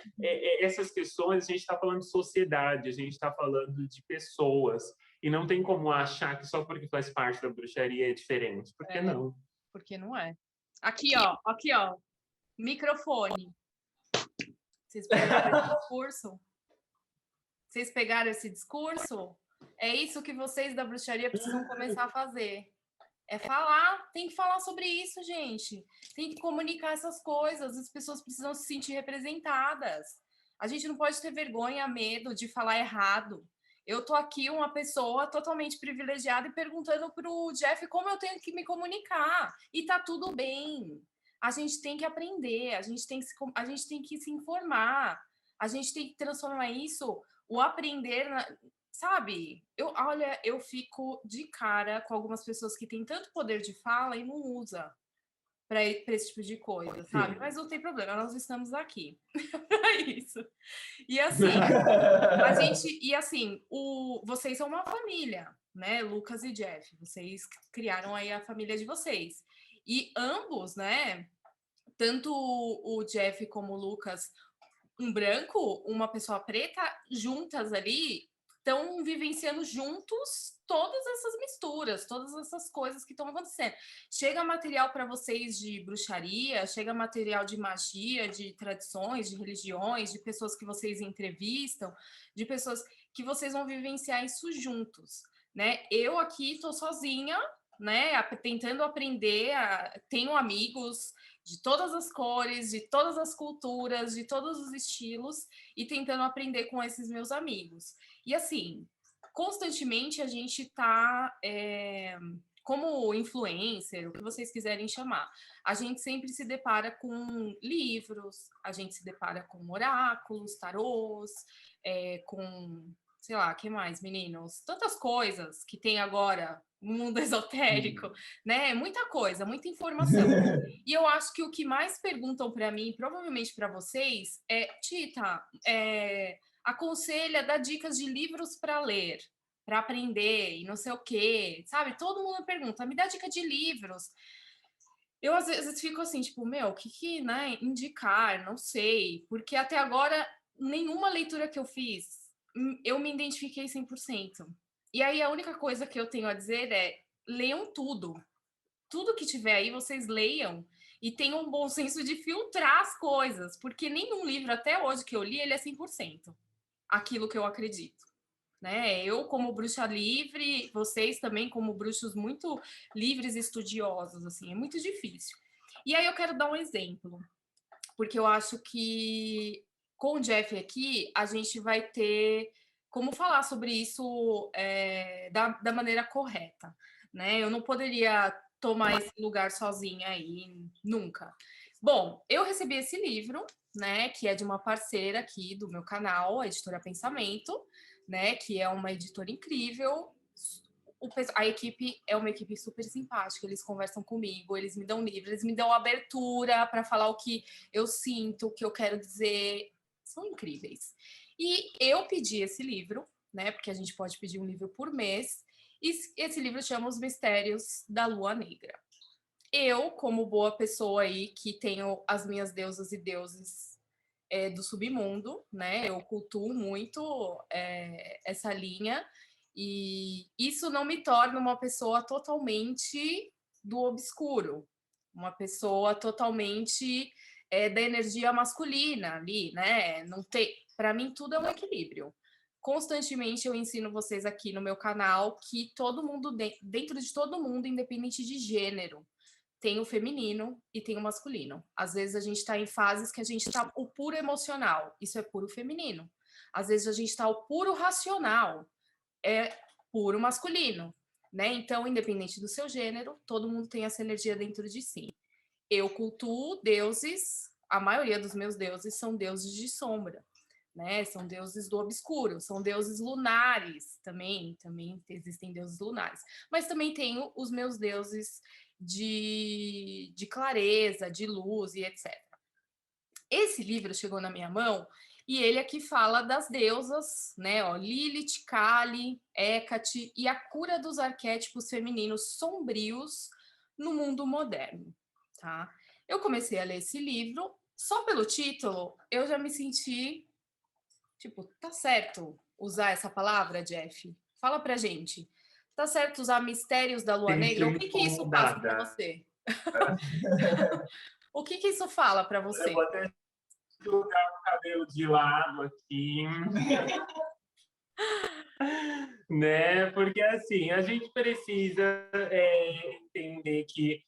essas questões, a gente está falando de sociedade, a gente está falando de pessoas, e não tem como achar que só porque faz parte da bruxaria é diferente, porque não. Porque não é. Aqui, ó, microfone. Vocês pegaram esse discurso? Vocês pegaram esse discurso? É isso que vocês da bruxaria precisam começar a fazer. É falar, tem que falar sobre isso, gente. Tem que comunicar essas coisas, as pessoas precisam se sentir representadas. A gente não pode ter vergonha, medo de falar errado. Eu tô aqui, uma pessoa totalmente privilegiada, e perguntando pro Jeff como eu tenho que me comunicar. E tá tudo bem. A gente tem que aprender, a gente tem que se informar, a gente tem que transformar isso, o aprender, sabe? Olha, eu fico de cara com algumas pessoas que têm tanto poder de fala e não usa para esse tipo de coisa, sabe? Mas não tem problema, nós estamos aqui. É isso. E assim, vocês são uma família, né? Lucas e Jeff, vocês criaram aí a família de vocês. E ambos, né? Tanto o Jeff como o Lucas, um branco, uma pessoa preta, juntas ali, estão vivenciando juntos todas essas misturas, todas essas coisas que estão acontecendo. Chega material para vocês de bruxaria, chega material de magia, de tradições, de religiões, de pessoas que vocês entrevistam, de pessoas que vocês vão vivenciar isso juntos, né? Eu aqui estou sozinha, né? Tentando aprender, tenho amigos de todas as cores, de todas as culturas, de todos os estilos, e tentando aprender com esses meus amigos. E assim, constantemente a gente está, como influencer, o que vocês quiserem chamar, a gente sempre se depara com livros, a gente se depara com oráculos, tarôs, com, sei lá, o que mais, meninos? Tantas coisas que tem agora no mundo esotérico, né? Muita coisa, muita informação. E eu acho que o que mais perguntam para mim, provavelmente para vocês, é: Tita, aconselha, dá dicas de livros para ler, para aprender e não sei o quê, sabe? Todo mundo pergunta, me dá dica de livros. Eu às vezes fico assim, tipo, o que né, indicar? Não sei, porque até agora nenhuma leitura que eu fiz eu me identifiquei 100%. E aí a única coisa que eu tenho a dizer é: leiam tudo. Tudo que tiver aí, vocês leiam e tenham um bom senso de filtrar as coisas, porque nenhum livro até hoje que eu li, ele é 100% aquilo que eu acredito, né? Eu como bruxa livre, vocês também como bruxos muito livres e estudiosos, assim, é muito difícil. E aí eu quero dar um exemplo, porque eu acho que com o Jeff aqui, a gente vai ter como falar sobre isso da maneira correta, né? Eu não poderia tomar esse lugar sozinha aí, nunca. Bom, eu recebi esse livro, né, que é de uma parceira aqui do meu canal, a Editora Pensamento, né, que é uma editora incrível. A equipe é uma equipe super simpática, eles conversam comigo, eles me dão livro, eles me dão abertura para falar o que eu sinto, o que eu quero dizer, são incríveis. E eu pedi esse livro, né, porque a gente pode pedir um livro por mês, e esse livro chama Os Mistérios da Lua Negra. Eu, como boa pessoa aí, que tenho as minhas deusas e deuses do submundo, né? Eu cultuo muito essa linha, e isso não me torna uma pessoa totalmente do obscuro, uma pessoa totalmente da energia masculina ali, né? Não tem, para mim tudo é um equilíbrio. Constantemente eu ensino vocês aqui no meu canal que todo mundo, dentro de todo mundo, independente de gênero, tem o feminino e tem o masculino. Às vezes a gente está em fases que a gente está o puro emocional, isso é puro feminino. Às vezes a gente está o puro racional, é puro masculino, né? Então, independente do seu gênero, todo mundo tem essa energia dentro de si. Eu cultuo deuses, a maioria dos meus deuses são deuses de sombra, né? São deuses do obscuro, são deuses lunares também existem deuses lunares. Mas também tenho os meus deuses de clareza, de luz e etc. Esse livro chegou na minha mão e ele aqui fala das deusas, né? Ó, Lilith, Kali, Hecate e a cura dos arquétipos femininos sombrios no mundo moderno, tá? Eu comecei a ler esse livro, só pelo título eu já me senti tipo, tá certo usar essa palavra, Jeff? Fala pra gente. Tá certo usar mistérios da Lua Negra? O Sentiu que que isso passa para incomodada. você? O que que isso fala para Eu você? vou até jogar o cabelo de lado aqui, né? Porque assim, a gente precisa entender que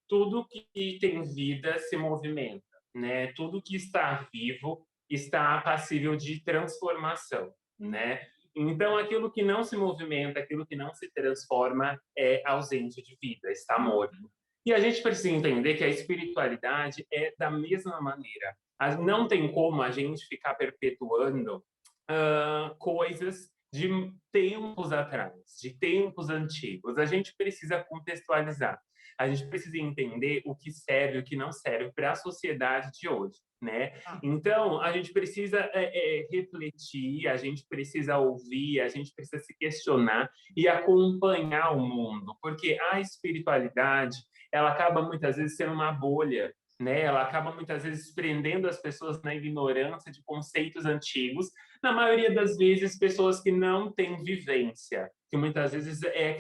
tudo que tem vida se movimenta, né? Tudo que está vivo está passível de transformação, né? Então, aquilo que não se movimenta, aquilo que não se transforma é ausente de vida, está morto. E a gente precisa entender que a espiritualidade é da mesma maneira. Não tem como a gente ficar perpetuando coisas de tempos atrás, de tempos antigos. A gente precisa contextualizar. A gente precisa entender o que serve e o que não serve para a sociedade de hoje, né? Então, a gente precisa refletir, a gente precisa ouvir, a gente precisa se questionar e acompanhar o mundo, porque a espiritualidade, ela acaba muitas vezes sendo uma bolha, né? Ela acaba muitas vezes prendendo as pessoas na ignorância de conceitos antigos, na maioria das vezes pessoas que não têm vivência, que muitas vezes é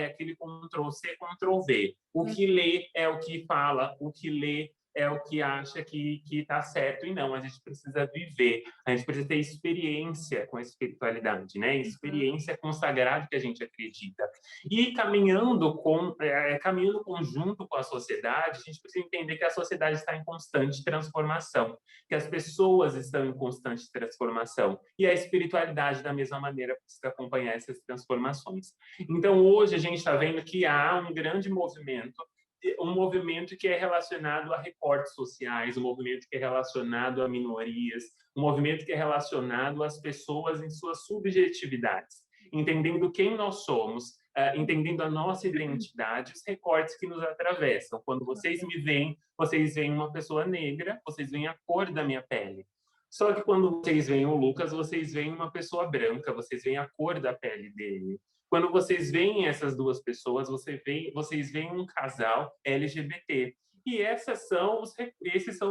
aquele Ctrl-C, Ctrl-V. O que lê é o que fala, o que lê é o que acha que está certo, e não, a gente precisa viver, a gente precisa ter experiência com a espiritualidade, né? Experiência com o sagrado que a gente acredita. E caminhando conjunto com a sociedade, a gente precisa entender que a sociedade está em constante transformação, que as pessoas estão em constante transformação, e a espiritualidade, da mesma maneira, precisa acompanhar essas transformações. Então, hoje, a gente está vendo que há um grande movimento que é relacionado a recortes sociais, um movimento que é relacionado a minorias, um movimento que é relacionado às pessoas em suas subjetividades, entendendo quem nós somos, entendendo a nossa identidade, os recortes que nos atravessam. Quando vocês me veem, vocês veem uma pessoa negra, vocês veem a cor da minha pele. Só que quando vocês veem o Lucas, vocês veem uma pessoa branca, vocês veem a cor da pele dele. Quando vocês veem essas duas pessoas, vocês veem um casal LGBT. E esses são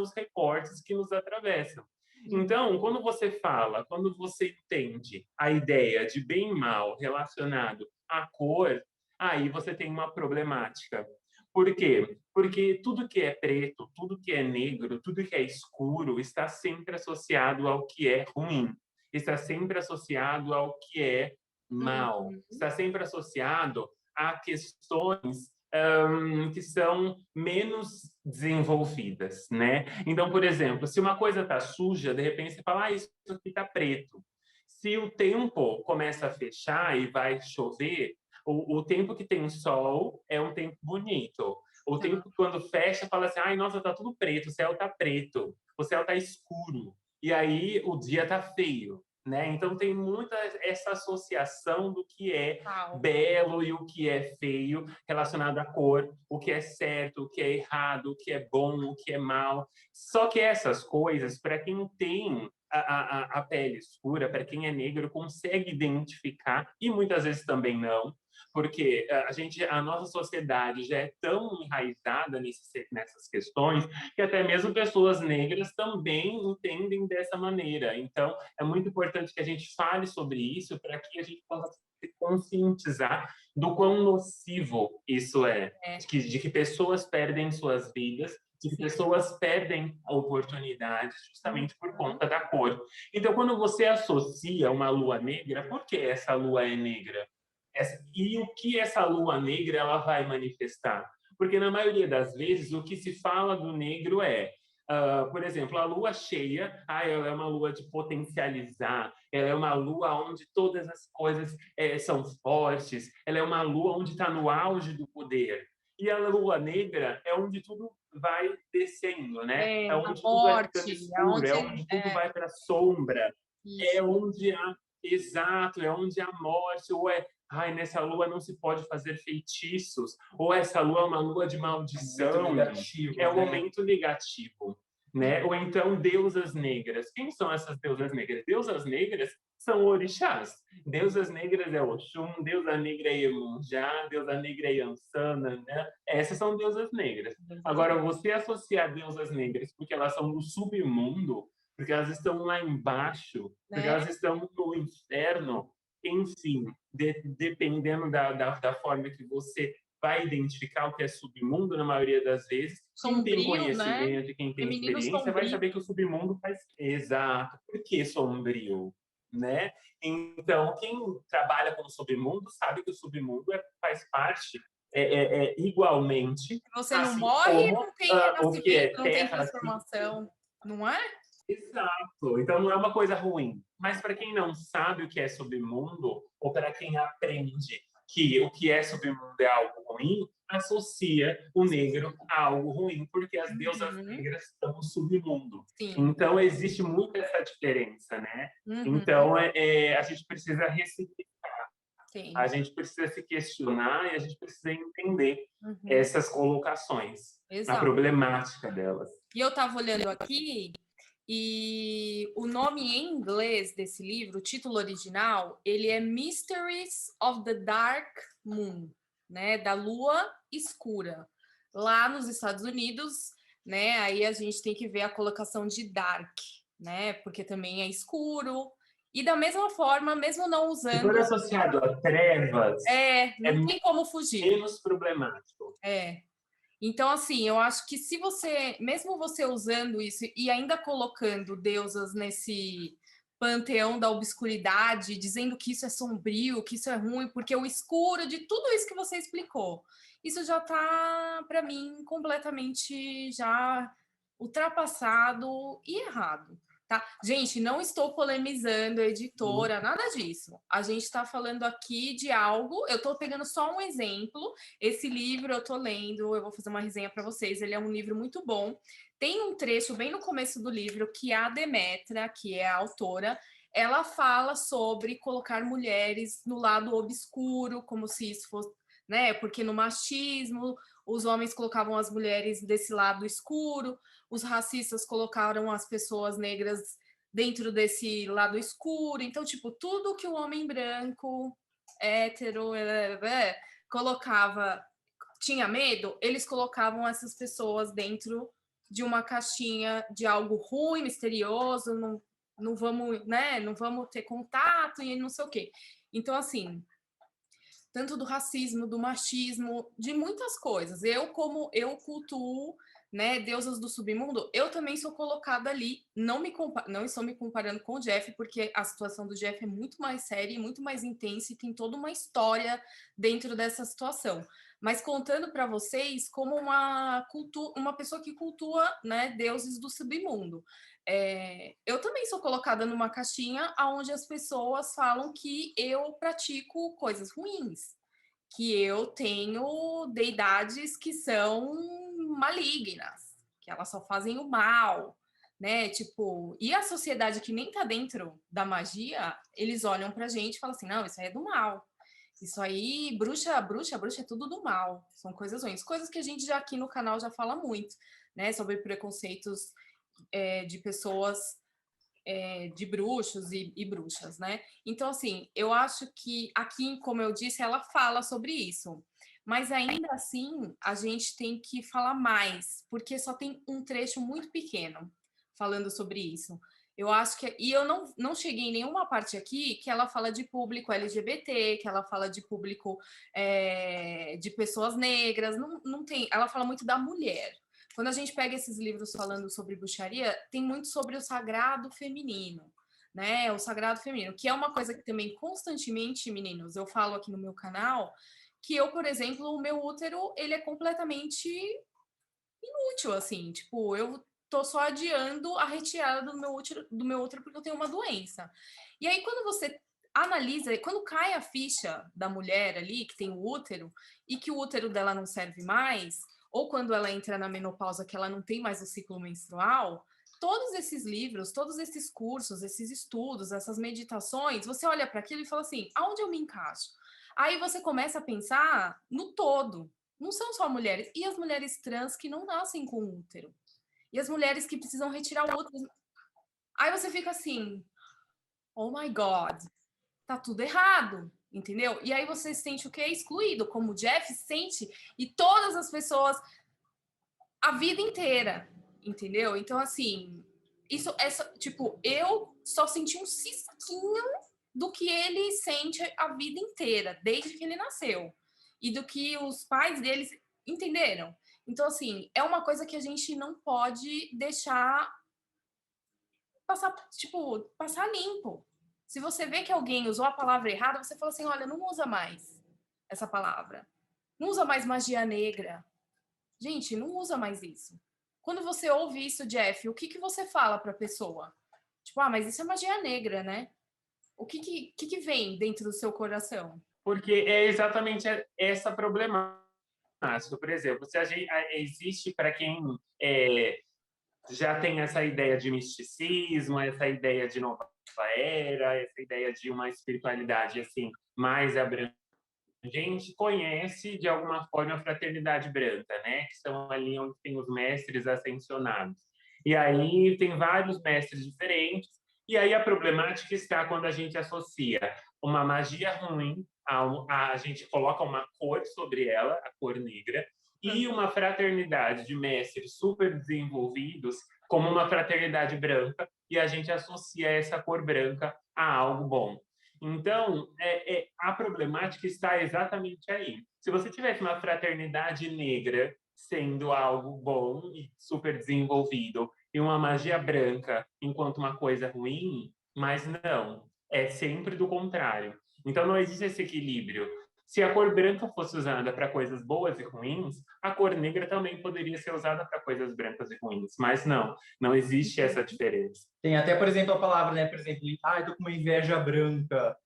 os recortes que nos atravessam. Então, quando você entende a ideia de bem e mal relacionado à cor, aí você tem uma problemática. Por quê? Porque tudo que é preto, tudo que é negro, tudo que é escuro está sempre associado ao que é ruim, está sempre associado ao que é mal, está sempre associado a questões que são menos desenvolvidas, né? Então, por exemplo, se uma coisa está suja, de repente você fala, isso aqui está preto. Se o tempo começa a fechar e vai chover, O tempo que tem sol é um tempo bonito. O tempo quando fecha, fala assim, ai, nossa, tá tudo preto, o céu tá preto, o céu tá escuro. E aí o dia tá feio, né? Então tem muita essa associação do que é belo e o que é feio relacionado à cor, o que é certo, o que é errado, o que é bom, o que é mal. Só que essas coisas, para quem tem a pele escura, para quem é negro, consegue identificar, e muitas vezes também não, porque a nossa sociedade já é tão enraizada nessas questões que até mesmo pessoas negras também entendem dessa maneira. Então, é muito importante que a gente fale sobre isso para que a gente possa se conscientizar do quão nocivo isso é. De que pessoas perdem suas vidas, de que pessoas perdem oportunidades justamente por conta da cor. Então, quando você associa uma lua negra, por que essa lua é negra? E o que essa lua negra ela vai manifestar? Porque na maioria das vezes o que se fala do negro é, por exemplo, a lua cheia, ela é uma lua de potencializar, ela é uma lua onde todas as coisas são fortes, ela é uma lua onde está no auge do poder. E a lua negra é onde tudo vai descendo, né? É onde tudo vai ficando escuro, é onde tudo vai para a sombra, é onde há, exato, é onde há morte, ou ai, nessa lua não se pode fazer feitiços, ou essa lua é uma lua de maldição, é um momento negativo, né? Ou então deusas negras. Quem são essas deusas negras? Deusas negras são orixás. Deusas negras é Oxum, deusa negra é Iemanjá, deusa negra é Yansana, né? Essas são deusas negras. Agora, você associar deusas negras porque elas são do submundo, porque elas estão lá embaixo, porque elas estão no inferno, enfim, dependendo da forma que você vai identificar o que é submundo, na maioria das vezes, quem tem conhecimento, quem tem experiência, vai saber que o submundo faz... Exato. Por que sombrio? Né? Então, quem trabalha com o submundo sabe que o submundo faz parte igualmente. Você não morre, como, não tem o que é renascimento, não tem terra, transformação, não é? Exato. Então não é uma coisa ruim. Mas para quem não sabe o que é submundo, ou para quem aprende que o que é submundo é algo ruim, associa o negro a algo ruim, porque as deusas negras estão no submundo. Sim. Então existe muito essa diferença, né? Então a gente precisa ressignificar. Sim. A gente precisa se questionar e a gente precisa entender essas colocações, a problemática delas. E eu estava olhando aqui e o nome em inglês desse livro, o título original, ele é Mysteries of the Dark Moon, né, da Lua Escura. Lá nos Estados Unidos, né, aí a gente tem que ver a colocação de dark, né, porque também é escuro. E da mesma forma, mesmo não usando... Se for associado a trevas, não tem como fugir. Menos problemático. Então, assim, eu acho que se você, mesmo você usando isso e ainda colocando deusas nesse panteão da obscuridade, dizendo que isso é sombrio, que isso é ruim, porque o escuro de tudo isso que você explicou, isso já tá, para mim, completamente já ultrapassado e errado. Tá? Gente, não estou polemizando a editora, nada disso. A gente está falando aqui de algo. Eu estou pegando só um exemplo. Esse livro eu estou lendo, eu vou fazer uma resenha para vocês. Ele é um livro muito bom. Tem um trecho bem no começo do livro que a Demetra, que é a autora, ela fala sobre colocar mulheres no lado obscuro, como se isso fosse, né? Porque no machismo os homens colocavam as mulheres desse lado escuro, os racistas colocaram as pessoas negras dentro desse lado escuro. Então, tipo, tudo que o homem branco, hétero, colocava, tinha medo, eles colocavam essas pessoas dentro de uma caixinha de algo ruim, misterioso, não vamos, né? Não vamos ter contato e não sei o quê. Então, assim, tanto do racismo, do machismo, de muitas coisas. Eu cultuo, né, deusas do submundo, eu também sou colocada ali. Não estou me comparando com o Jeff, porque a situação do Jeff é muito mais séria e muito mais intensa e tem toda uma história dentro dessa situação. Mas contando para vocês como uma pessoa que cultua, né, deuses do submundo. Eu também sou colocada numa caixinha onde as pessoas falam que eu pratico coisas ruins. que eu tenho deidades que são malignas, que elas só fazem o mal, né? Tipo, e a sociedade que nem tá dentro da magia, eles olham pra gente e falam assim: não, isso aí é do mal. Isso aí, bruxa é tudo do mal. São coisas ruins. Coisas que a gente já aqui no canal já fala muito, né? Sobre preconceitos de pessoas, de bruxos e bruxas, né? Então, assim, eu acho que aqui, como eu disse, ela fala sobre isso. Mas ainda assim, a gente tem que falar mais, porque só tem um trecho muito pequeno falando sobre isso. Eu acho que. E eu não cheguei em nenhuma parte aqui que ela fala de público LGBT, que ela fala de público de pessoas negras. Não tem. Ela fala muito da mulher. Quando a gente pega esses livros falando sobre bruxaria, tem muito sobre o sagrado feminino, né? O sagrado feminino, que é uma coisa que também constantemente, meninos, eu falo aqui no meu canal, que eu, por exemplo, o meu útero, ele é completamente inútil, assim, tipo, eu tô só adiando a retirada do meu útero porque eu tenho uma doença. E aí, quando você analisa, quando cai a ficha da mulher ali, que tem o útero, e que o útero dela não serve mais, ou quando ela entra na menopausa, que ela não tem mais o ciclo menstrual, todos esses livros, todos esses cursos, esses estudos, essas meditações, você olha para aquilo e fala assim: aonde eu me encaixo? Aí você começa a pensar no todo. Não são só mulheres. E as mulheres trans que não nascem com útero? E as mulheres que precisam retirar o útero? Aí você fica assim: oh my God, tá tudo errado. Entendeu? E aí você se sente o quê? Excluído, como o Jeff se sente, e todas as pessoas a vida inteira, entendeu? Então, assim, isso é só, tipo, eu só senti um cisquinho do que ele sente a vida inteira, desde que ele nasceu. E do que os pais deles entenderam. Então, assim, é uma coisa que a gente não pode deixar passar, tipo, passar limpo. Se você vê que alguém usou a palavra errada, você fala assim: olha, não usa mais essa palavra. Não usa mais magia negra. Gente, não usa mais isso. Quando você ouve isso, Jeff, o que, que você fala para a pessoa? Tipo, ah, mas isso é magia negra, né? O que vem dentro do seu coração? Porque é exatamente essa problemática. Por exemplo, se existe para quem já tem essa ideia de misticismo, essa ideia de nova era, essa ideia de uma espiritualidade assim mais abrangente, a gente conhece de alguma forma a fraternidade branca, né? Que são ali onde tem os mestres ascensionados. E aí tem vários mestres diferentes. E aí a problemática está quando a gente associa uma magia ruim, a gente coloca uma cor sobre ela, a cor negra, e uma fraternidade de mestres super desenvolvidos como uma fraternidade branca, e a gente associa essa cor branca a algo bom. Então, a problemática está exatamente aí. Se você tivesse uma fraternidade negra sendo algo bom e super desenvolvido, e uma magia branca enquanto uma coisa ruim, mas não, é sempre do contrário. Então, não existe esse equilíbrio. Se a cor branca fosse usada para coisas boas e ruins, a cor negra também poderia ser usada para coisas brancas e ruins, mas não existe essa diferença. Tem até, por exemplo, a palavra, né? Por exemplo, ah, eu tô com uma inveja branca.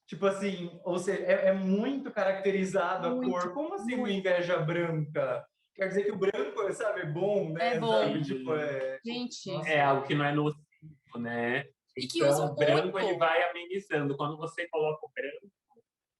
Tipo assim, ou seja, é muito caracterizado a cor. Como assim uma inveja branca? Quer dizer que o branco, sabe, é bom, né? É bom. Sabe? Tipo, Gente. Nossa. É algo que não é nocivo, né? E que Então, usam o branco muito. ele vai amenizando. Quando você coloca o branco,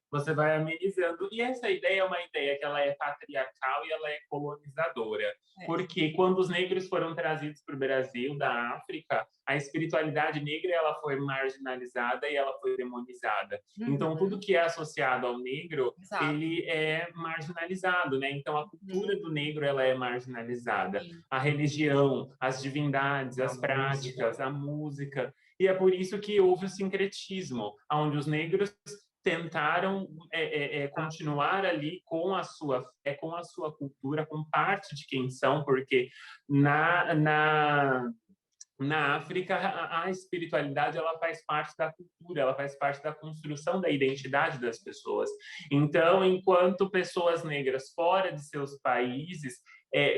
você vai amenizando. E essa ideia é uma ideia que ela é patriarcal e ela é colonizadora. Porque quando os negros foram trazidos para o Brasil, da África, a espiritualidade negra ela foi marginalizada e ela foi demonizada. Então, tudo que é associado ao negro, Exato. ele é marginalizado, né? Então, a cultura do negro ela é marginalizada. A religião, as divindades, as práticas, a música. E é por isso que houve o sincretismo, onde os negros tentaram continuar ali com a sua fé, com a sua cultura, com parte de quem são, porque na África a espiritualidade ela faz parte da cultura, ela faz parte da construção da identidade das pessoas. Então, enquanto pessoas negras fora de seus países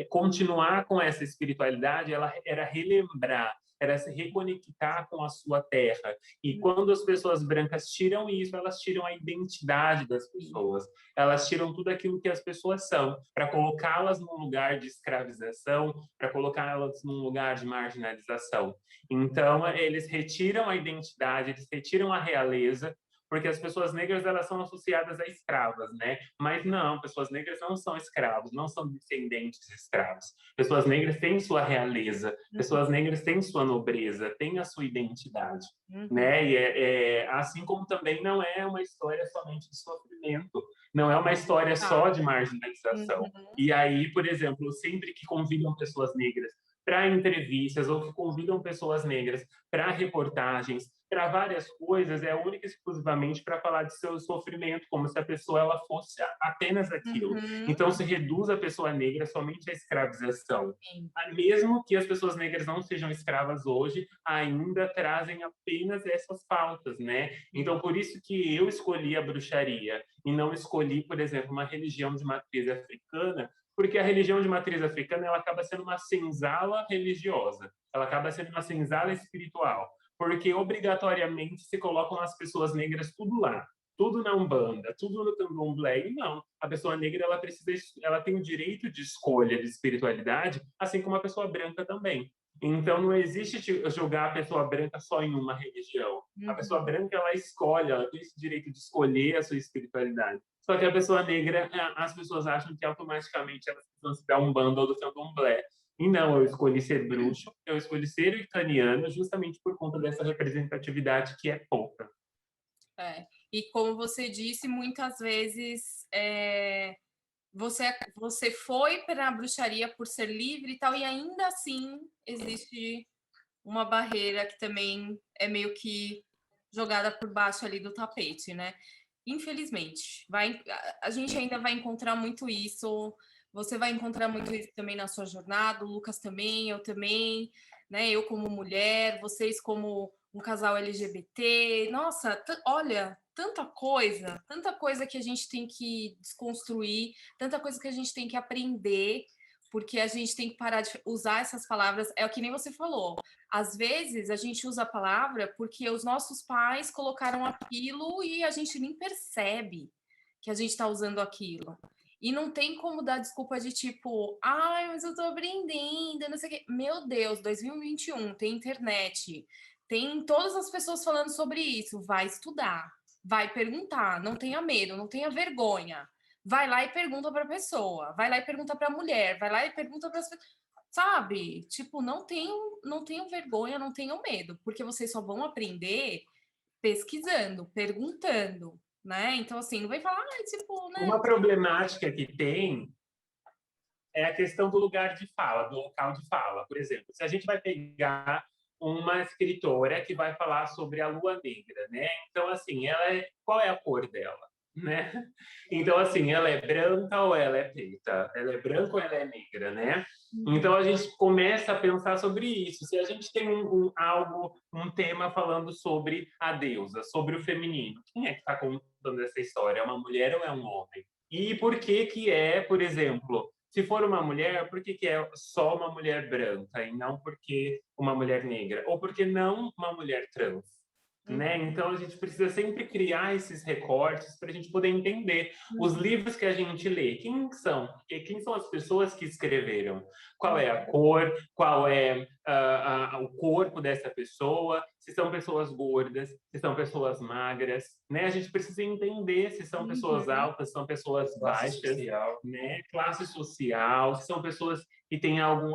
continuar com essa espiritualidade, ela era relembrar era se reconectar com a sua terra. E quando as pessoas brancas tiram isso, elas tiram a identidade das pessoas, elas tiram tudo aquilo que as pessoas são, para colocá-las num lugar de escravização, para colocá-las num lugar de marginalização. Então, eles retiram a identidade, eles retiram a realeza, porque as pessoas negras, elas são associadas a escravas, né? Mas não, pessoas negras não são escravos, não são descendentes de escravos. Pessoas negras têm sua realeza, pessoas negras têm sua nobreza, têm a sua identidade, né? E assim como também não é uma história somente de sofrimento, não é uma história só de marginalização. E aí, por exemplo, sempre que convidam pessoas negras para entrevistas ou que convidam pessoas negras para reportagens, para várias coisas, é única e exclusivamente para falar de seu sofrimento, como se a pessoa ela fosse apenas aquilo. Então, se reduz a pessoa negra somente à escravização. Mesmo que as pessoas negras não sejam escravas hoje, ainda trazem apenas essas pautas, né? Então, por isso que eu escolhi a bruxaria e não escolhi, por exemplo, uma religião de matriz africana, porque a religião de matriz africana ela acaba sendo uma senzala religiosa, ela acaba sendo uma senzala espiritual, porque obrigatoriamente se colocam as pessoas negras tudo lá, tudo na Umbanda, tudo no Candomblé, e não. A pessoa negra ela tem o direito de escolha de espiritualidade, assim como a pessoa branca também. Então não existe julgar a pessoa branca só em uma religião. A pessoa branca ela escolhe, ela tem esse direito de escolher a sua espiritualidade. Só que a pessoa negra, as pessoas acham que automaticamente elas precisam se dar Umbanda ou do Candomblé. E não, eu escolhi ser bruxo, eu escolhi ser icaniano justamente por conta dessa representatividade que é pouca. E como você disse, muitas vezes você foi para a bruxaria por ser livre e tal, e ainda assim existe uma barreira que também é meio que jogada por baixo ali do tapete, né? Infelizmente, a gente ainda vai encontrar muito isso. Você vai encontrar muito isso também na sua jornada, o Lucas também, eu também, né? Eu como mulher, vocês como um casal LGBT. Nossa, olha, tanta coisa que a gente tem que desconstruir, tanta coisa que a gente tem que aprender, porque a gente tem que parar de usar essas palavras. É o que nem você falou. Às vezes a gente usa a palavra porque os nossos pais colocaram aquilo e a gente nem percebe que a gente está usando aquilo. E não tem como dar desculpa de tipo, ai, mas eu tô aprendendo, não sei o quê. Meu Deus, 2021, tem internet, tem todas as pessoas falando sobre isso. Vai estudar, vai perguntar, não tenha medo, não tenha vergonha. Vai lá e pergunta para a pessoa, vai lá e pergunta para a mulher, vai lá e pergunta para as pessoas. Sabe? Tipo, não tenham vergonha, não tenham medo, porque vocês só vão aprender pesquisando, perguntando, né? Então, assim, não vem falar, tipo, né? Uma problemática que tem é a questão do lugar de fala, do local de fala. Por exemplo, se a gente vai pegar uma escritora que vai falar sobre a lua negra, né? Então, assim, qual é a cor dela, né? Então, assim, ela é branca ou ela é preta? Ela é branca ou ela é negra, né? Então, a gente começa a pensar sobre isso. Se a gente tem um tema falando sobre a deusa, sobre o feminino, quem é que está contando essa história? É uma mulher ou é um homem? E por que é, por exemplo, se for uma mulher, por que é só uma mulher branca e não porque uma mulher negra? Ou porque não uma mulher trans? Né? Então, a gente precisa sempre criar esses recortes para a gente poder entender os livros que a gente lê. Quem são as pessoas que escreveram? Qual é a cor? Qual é o corpo dessa pessoa? Se são pessoas gordas? Se são pessoas magras? Né? A gente precisa entender se são pessoas altas, se são pessoas baixas, né? Classe social, se são pessoas que têm algum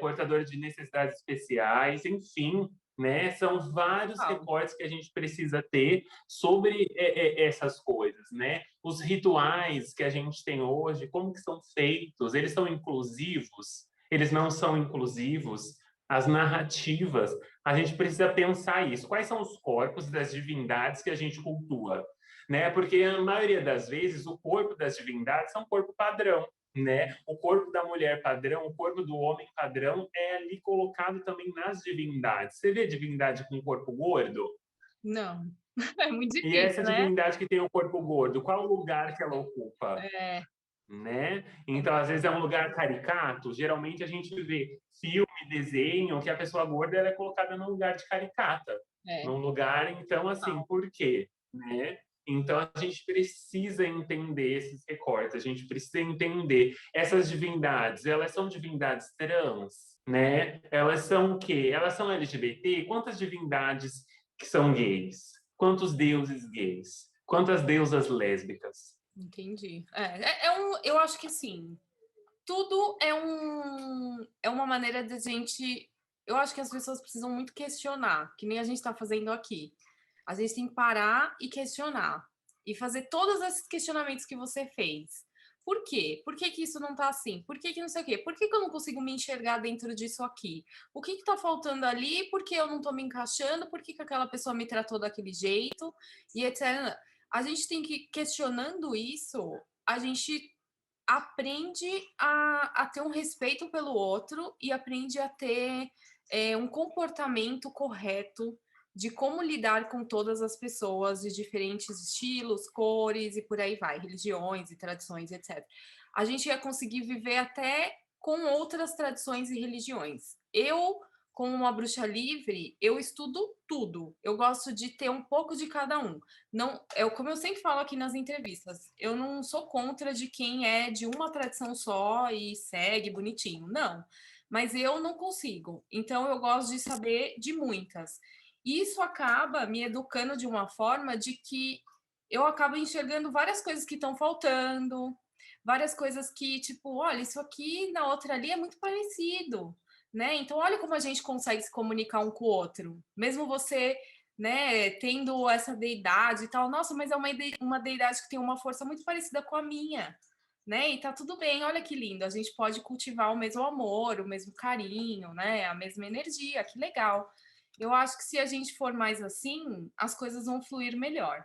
portador de necessidades especiais, enfim. Né? São vários recortes que a gente precisa ter sobre essas coisas, né? Os rituais que a gente tem hoje, como que são feitos? Eles são inclusivos? Eles não são inclusivos? As narrativas, a gente precisa pensar isso. Quais são os corpos das divindades que a gente cultua? Né? Porque a maioria das vezes o corpo das divindades é um corpo padrão. Né? O corpo da mulher padrão, o corpo do homem padrão é ali colocado também nas divindades. Você vê divindade com corpo gordo? Não, é muito difícil, e essa né? divindade que tem o corpo gordo, qual o lugar que ela ocupa? Né? Então, às vezes é um lugar caricato. Geralmente a gente vê filme desenho que a pessoa gorda ela é colocada num lugar de caricata. Num lugar, então, assim, por quê? Né? Então, a gente precisa entender esses recortes, a gente precisa entender essas divindades. Elas são divindades trans, né? Elas são o quê? Elas são LGBT? Quantas divindades que são gays? Quantos deuses gays? Quantas deusas lésbicas? Entendi. Eu acho que, assim, tudo é uma maneira de gente... Eu acho que as pessoas precisam muito questionar, que nem a gente está fazendo aqui. A gente tem que parar e questionar. E fazer todos esses questionamentos que você fez. Por quê? Por que que isso não tá assim? Por que que não sei o quê? Por que que eu não consigo me enxergar dentro disso aqui? O que que tá faltando ali? Por que eu não tô me encaixando? Por que que aquela pessoa me tratou daquele jeito? E etc. A gente tem que, questionando isso, a gente aprende a ter um respeito pelo outro e aprende a ter um comportamento correto de como lidar com todas as pessoas de diferentes estilos, cores e por aí vai, religiões e tradições, etc. A gente ia conseguir viver até com outras tradições e religiões. Eu, como uma bruxa livre, eu estudo tudo. Eu gosto de ter um pouco de cada um. Não, como eu sempre falo aqui nas entrevistas, eu não sou contra de quem é de uma tradição só e segue bonitinho, não. Mas eu não consigo. Então eu gosto de saber de muitas. E isso acaba me educando de uma forma de que eu acabo enxergando várias coisas que estão faltando, várias coisas que, tipo, olha, isso aqui na outra ali é muito parecido, né? Então, olha como a gente consegue se comunicar um com o outro. Mesmo você, né, tendo essa deidade e tal, nossa, mas é uma deidade que tem uma força muito parecida com a minha, né? E tá tudo bem, olha que lindo, a gente pode cultivar o mesmo amor, o mesmo carinho, né? A mesma energia, que legal. Eu acho que se a gente for mais assim, as coisas vão fluir melhor,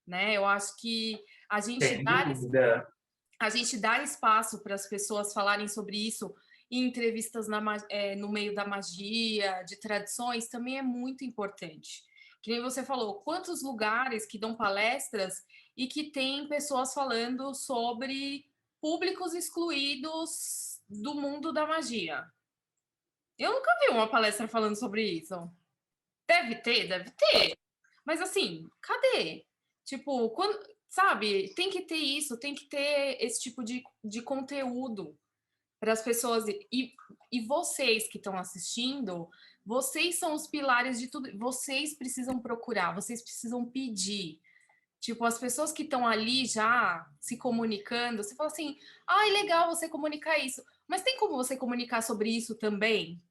né? Eu acho que a gente Sem dar, dúvida. a gente dar espaço para as pessoas falarem sobre isso em entrevistas no meio da magia, de tradições, também é muito importante. Que nem você falou, quantos lugares que dão palestras e que tem pessoas falando sobre públicos excluídos do mundo da magia. Eu nunca vi uma palestra falando sobre isso. Deve ter, deve ter. Mas assim, cadê? Tipo, quando, sabe, tem que ter isso, tem que ter esse tipo de conteúdo para as pessoas. E vocês que estão assistindo, vocês são os pilares de tudo. Vocês precisam procurar, vocês precisam pedir. Tipo, as pessoas que estão ali já se comunicando, você fala assim: ai, legal você comunicar isso. Mas tem como você comunicar sobre isso também?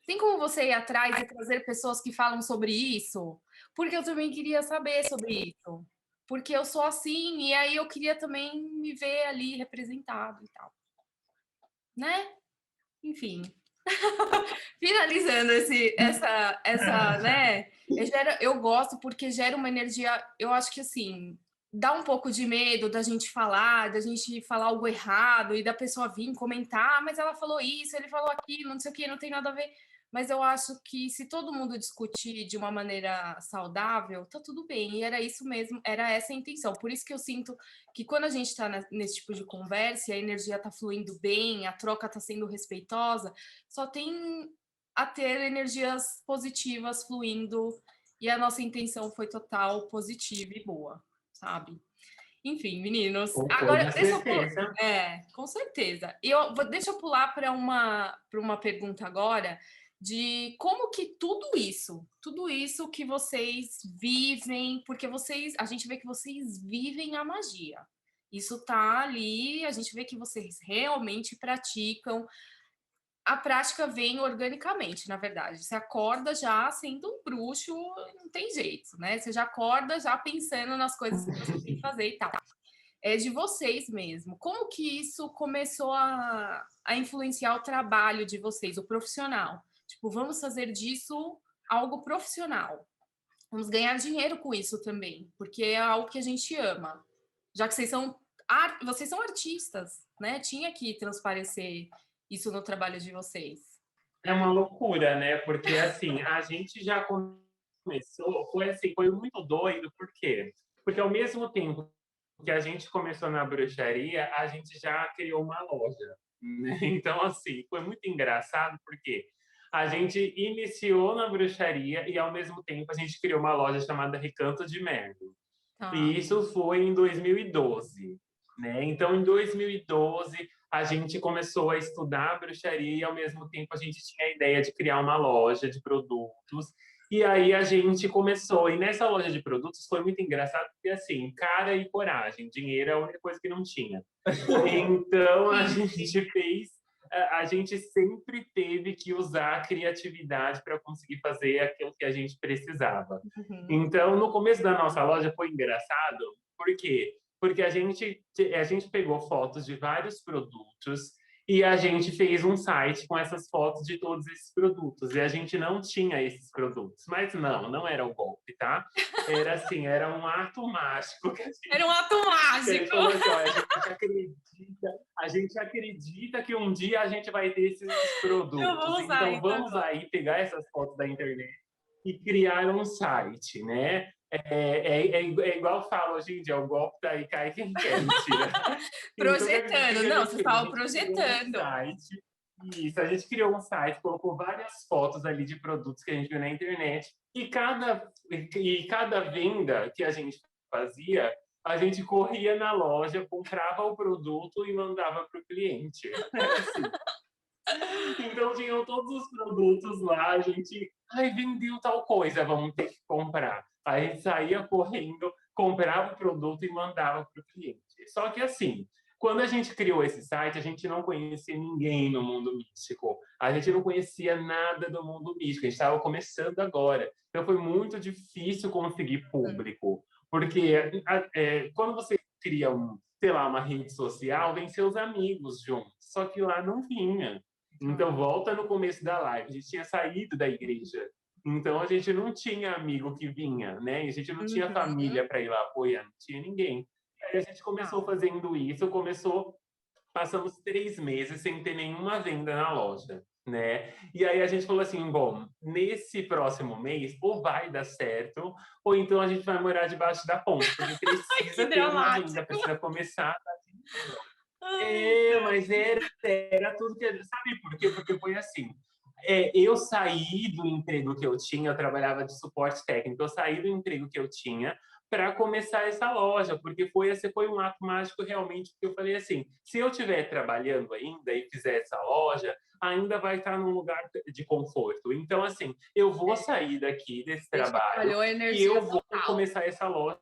Tem como você ir atrás e trazer pessoas que falam sobre isso? Porque eu também queria saber sobre isso. Porque eu sou assim, e aí eu queria também me ver ali representado e tal. Né? Enfim. Finalizando né? Eu gosto porque gera uma energia, eu acho que assim, dá um pouco de medo da gente falar algo errado e da pessoa vir comentar, mas ela falou isso, ele falou aquilo, não sei o que, não tem nada a ver. Mas eu acho que se todo mundo discutir de uma maneira saudável, tá tudo bem. E era isso mesmo, era essa a intenção. Por isso que eu sinto que quando a gente está nesse tipo de conversa, a energia tá fluindo bem, a troca tá sendo respeitosa, só tem a ter energias positivas fluindo e a nossa intenção foi total positiva e boa, sabe? Enfim, meninos. Com Agora, toda certeza. com certeza. Deixa eu pular para uma pergunta agora de como que tudo isso que vocês vivem, porque a gente vê que vocês vivem a magia. Isso tá ali, a gente vê que vocês realmente praticam. A prática vem organicamente, na verdade. Você acorda já sendo um bruxo, não tem jeito, né? Você já acorda já pensando nas coisas que você tem que fazer e tal. É de vocês mesmo. Como que isso começou a influenciar o trabalho de vocês, o profissional? Tipo, vamos fazer disso algo profissional. Vamos ganhar dinheiro com isso também, porque é algo que a gente ama. Já que vocês são artistas, né? Tinha que transparecer isso no trabalho de vocês. É uma loucura, né? Porque assim, a gente já começou, foi assim, foi muito doido, por quê? Porque ao mesmo tempo que a gente começou na bruxaria, a gente já criou uma loja, né? Então, assim, foi muito engraçado, porque A gente iniciou na bruxaria e, ao mesmo tempo, a gente criou uma loja chamada Recanto de Merlin. Tá. E isso foi em 2012, né? Então, em 2012, a gente começou a estudar bruxaria e, ao mesmo tempo, a gente tinha a ideia de criar uma loja de produtos. E aí a gente começou. E nessa loja de produtos foi muito engraçado, porque, assim, cara e coragem, dinheiro é a única coisa que não tinha. Então, a gente fez. A gente sempre teve que usar a criatividade para conseguir fazer aquilo que a gente precisava. Uhum. Então, no começo da nossa loja foi engraçado, por quê? Porque a gente pegou fotos de vários produtos e a gente fez um site com essas fotos de todos esses produtos. E a gente não tinha esses produtos. Mas não era o golpe, tá? Era assim, era um ato mágico. Era um ato A gente mágico. falou assim, ó, a gente acredita que um dia a gente vai ter esses produtos. Eu vou usar Então isso vamos agora. aí pegar essas fotos da internet e criar um site, né? É igual eu falo hoje em dia, o golpe daí cai quem quer, mentira. Projetando, Então, não, a você gente estava criou projetando. Um site, isso, a gente criou um site, colocou várias fotos ali de produtos que a gente viu na internet, e cada venda que a gente fazia, a gente corria na loja, comprava o produto e mandava para o cliente. Era assim. Então tinham todos os produtos lá, a gente, ai, vendeu tal coisa, vamos ter que comprar. Aí a gente saía correndo, comprava o produto e mandava para o cliente. Só que assim, quando a gente criou esse site, a gente não conhecia ninguém no mundo místico. A gente não conhecia nada do mundo místico, a gente estava começando agora. Então foi muito difícil conseguir público, porque quando você cria sei lá, uma rede social, vem seus amigos juntos, só que lá não vinha. Então, volta no começo da live. A gente tinha saído da igreja. Então, a gente não tinha amigo que vinha, né? A gente não tinha Uhum. família para ir lá apoiar, não tinha ninguém. Aí a gente começou fazendo isso, passamos 3 meses sem ter nenhuma venda na loja, né? E aí a gente falou assim, bom, nesse próximo mês, ou vai dar certo, ou então a gente vai morar debaixo da ponte, porque Ai, que precisa ter uma dramático. renda, precisa começar. Ai, Mas era tudo que. Sabe por quê? Porque foi assim. Eu saí do emprego que eu tinha, eu trabalhava de suporte técnico, eu saí do emprego que eu tinha para começar essa loja, porque esse foi um ato mágico realmente, porque eu falei assim, se eu estiver trabalhando ainda e fizer essa loja, ainda vai estar num lugar de conforto. Então, assim, eu vou sair daqui desse você trabalho chacoalhou a e energia eu vou total. começar essa loja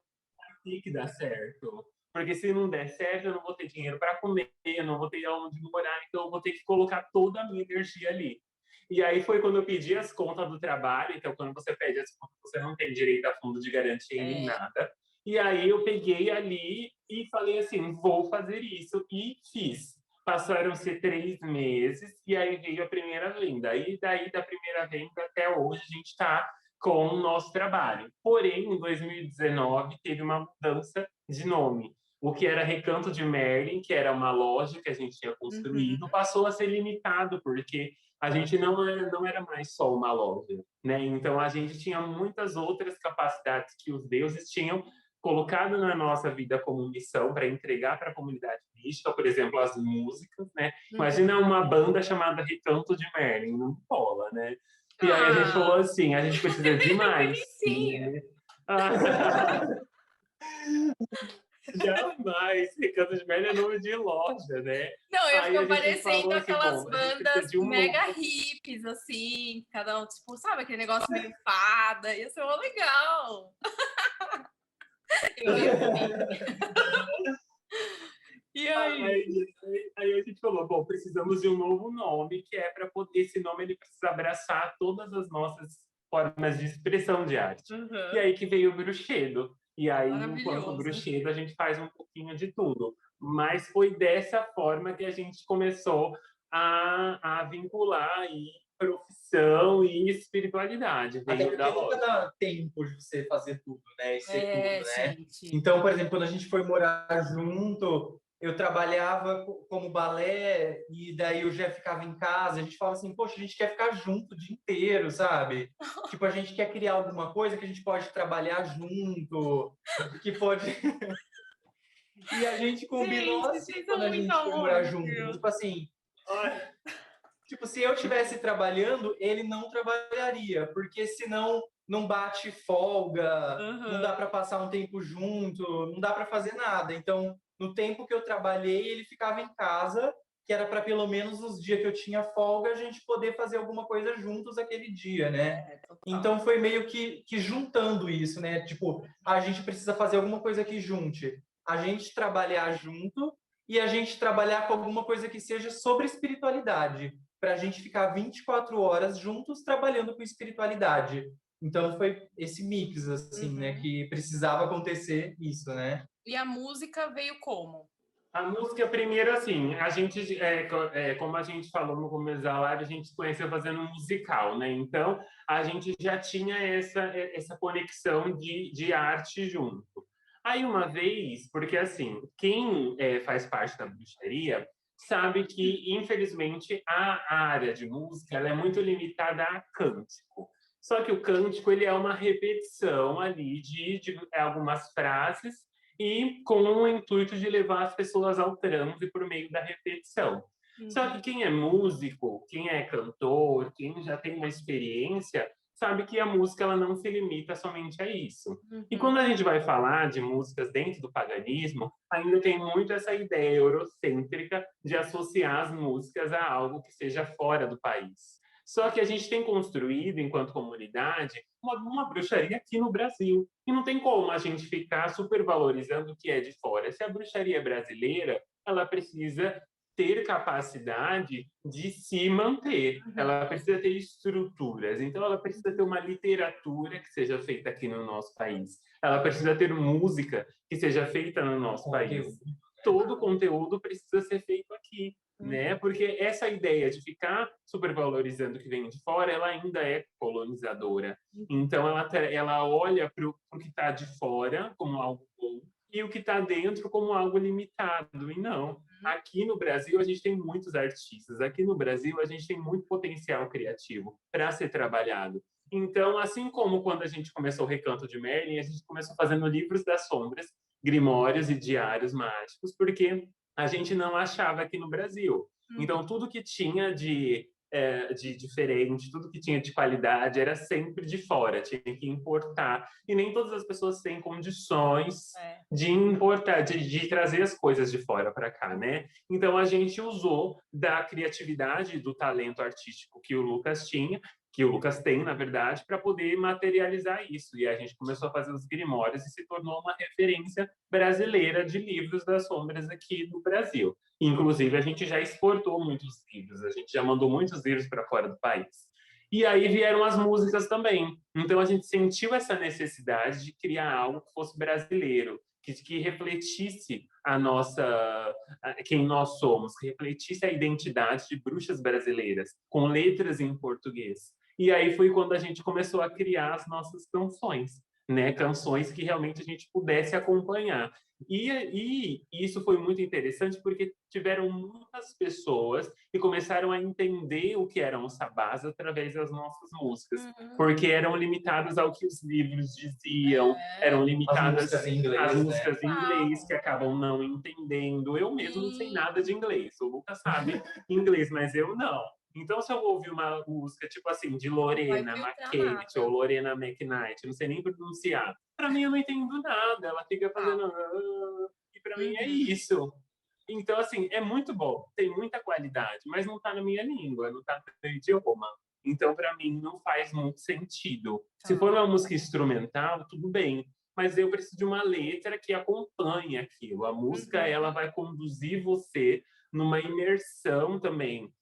e que dá certo. Porque se não der certo, eu não vou ter dinheiro para comer, eu não vou ter onde morar, então eu vou ter que colocar toda a minha energia ali. E aí foi quando eu pedi as contas do trabalho, então quando você pede as contas, você não tem direito a fundo de garantia nem nada. E aí eu peguei ali e falei assim, vou fazer isso, e fiz. Passaram-se 3 meses e aí veio a primeira venda. E daí da primeira venda até hoje a gente está com o nosso trabalho. Porém, em 2019 teve uma mudança de nome. O que era Recanto de Merlin, que era uma loja que a gente tinha Uhum. construído, passou a ser limitado, porque a gente não era mais só uma loja, né? Então a gente tinha muitas outras capacidades que os deuses tinham colocado na nossa vida como missão para entregar para a comunidade mística, por exemplo, as músicas, né? Imagina uma banda chamada Recanto de Merlin, não rola, né? E aí a gente falou Ah, assim, a gente precisa de que mais, bonitinho. né? Ah, jamais, Recanto de Merlin é nome de loja, né? Não, ia Aí ficar a gente parecendo falou assim, aquelas bom, a gente precisa bandas de um mega novo. hippies, assim, cada um, tipo, sabe, aquele negócio meio fada, ia ser mó legal. Eu ia ouvir. E aí? Aí a gente falou, bom, precisamos de um novo nome, que é para poder, esse nome ele precisa abraçar todas as nossas formas de expressão de arte. E Uhum. aí que veio o bruxedo. E aí, enquanto Maravilhoso. bruxedo, a gente faz um pouquinho de tudo. Mas foi dessa forma que a gente começou a vincular aí profissão e espiritualidade Até dentro porque da nunca loja. dá tempo de você fazer tudo, né? E ser tudo, né? Gente. Então, por exemplo, quando a gente foi morar junto, eu trabalhava como balé e daí eu já ficava em casa. A gente fala assim, poxa, a gente quer ficar junto o dia inteiro, sabe? Tipo, a gente quer criar alguma coisa que a gente pode trabalhar junto, que pode. E a gente combinou Gente, assim vocês quando são a muito gente foi amor morar de junto. Deus. Tipo assim, Tipo, se eu estivesse trabalhando, ele não trabalharia, porque senão não bate folga, não dá para passar um tempo junto, não dá para fazer nada. Então, no tempo que eu trabalhei, ele ficava em casa, que era para pelo menos nos dias que eu tinha folga, a gente poder fazer alguma coisa juntos aquele dia, né? Então foi meio que juntando isso, né? Tipo, a gente precisa fazer alguma coisa que junte a gente trabalhar junto e a gente trabalhar com alguma coisa que seja sobre espiritualidade, para a gente ficar 24 horas juntos trabalhando com espiritualidade. Então foi esse mix, assim, né? Que precisava acontecer isso, né? E a música veio como? A música, primeiro, assim, a gente, como a gente falou no começo da live, a gente se conheceu fazendo um musical, né? Então, a gente já tinha essa conexão de arte junto. Aí, uma vez, porque, assim, quem faz parte da bruxaria sabe que, infelizmente, a área de música ela é muito limitada a cântico. Só que o cântico, ele é uma repetição ali de algumas frases e com o intuito de levar as pessoas ao transe por meio da repetição. Só que quem é músico, quem é cantor, quem já tem uma experiência, sabe que a música ela não se limita somente a isso. E quando a gente vai falar de músicas dentro do paganismo, ainda tem muito essa ideia eurocêntrica de associar as músicas a algo que seja fora do país. Só que a gente tem construído, enquanto comunidade, uma bruxaria aqui no Brasil. E não tem como a gente ficar supervalorizando o que é de fora. Se a bruxaria é brasileira, ela precisa ter capacidade de se manter. Ela precisa ter estruturas. Então, ela precisa ter uma literatura que seja feita aqui no nosso país. Ela precisa ter música que seja feita no nosso país. Todo o conteúdo precisa ser feito aqui. Né? Porque essa ideia de ficar supervalorizando o que vem de fora, ela ainda é colonizadora. Então, ela olha para o que está de fora como algo bom e o que está dentro como algo limitado. E não. Aqui no Brasil, a gente tem muitos artistas. Aqui no Brasil, a gente tem muito potencial criativo para ser trabalhado. Então, assim como quando a gente começou o Recanto de Merlin, a gente começou fazendo livros das sombras, grimórios e diários mágicos, porque a gente não achava aqui no Brasil. Então, tudo que tinha de diferente, tudo que tinha de qualidade era sempre de fora, tinha que importar. E nem todas as pessoas têm condições de importar, de trazer as coisas de fora para cá, né? Então, a gente usou da criatividade, do talento artístico que o Lucas tinha, que o Lucas tem, na verdade, para poder materializar isso. E a gente começou a fazer os grimórios e se tornou uma referência brasileira de livros das sombras aqui no Brasil. Inclusive, a gente já exportou muitos livros, a gente já mandou muitos livros para fora do país. E aí vieram as músicas também. Então, a gente sentiu essa necessidade de criar algo que fosse brasileiro, que refletisse quem nós somos, que refletisse a identidade de bruxas brasileiras, com letras em português. E aí foi quando a gente começou a criar as nossas canções, né? Canções que realmente a gente pudesse acompanhar. E isso foi muito interessante porque tiveram muitas pessoas que começaram a entender o que eram os sabás através das nossas músicas, porque eram limitadas ao que os livros diziam, eram limitadas às músicas em inglês, que acabam não entendendo. Eu mesmo não sei nada de inglês, o Lucas sabe inglês, mas eu não. Então, se eu ouvir uma música, tipo assim, de Lorena McKennitt ou Lorena McKnight, não sei nem pronunciar, para mim eu não entendo nada. Ela fica fazendo... E para mim é isso. Então, assim, é muito bom, tem muita qualidade, mas não está na minha língua, não está no meu idioma. Então, para mim, não faz muito sentido. Se for uma música instrumental, tudo bem, mas eu preciso de uma letra que acompanhe aquilo. A música, ela vai conduzir você numa imersão também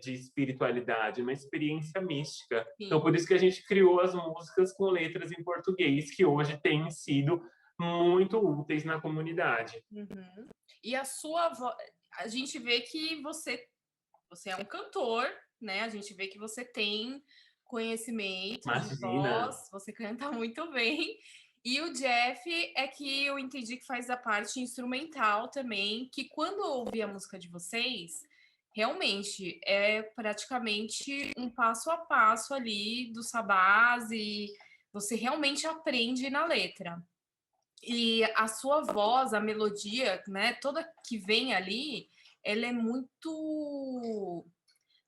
de espiritualidade, uma experiência mística. Sim. Então, por isso que a gente criou as músicas com letras em português, que hoje têm sido muito úteis na comunidade. E a sua voz, a gente vê que você é um cantor, né? A gente vê que você tem conhecimento de voz, você canta muito bem. E o Jeff é que eu entendi que faz a parte instrumental também, que quando eu ouvi a música de vocês, realmente é praticamente um passo a passo ali do sabás e você realmente aprende na letra. E a sua voz, a melodia, né, toda que vem ali, ela é muito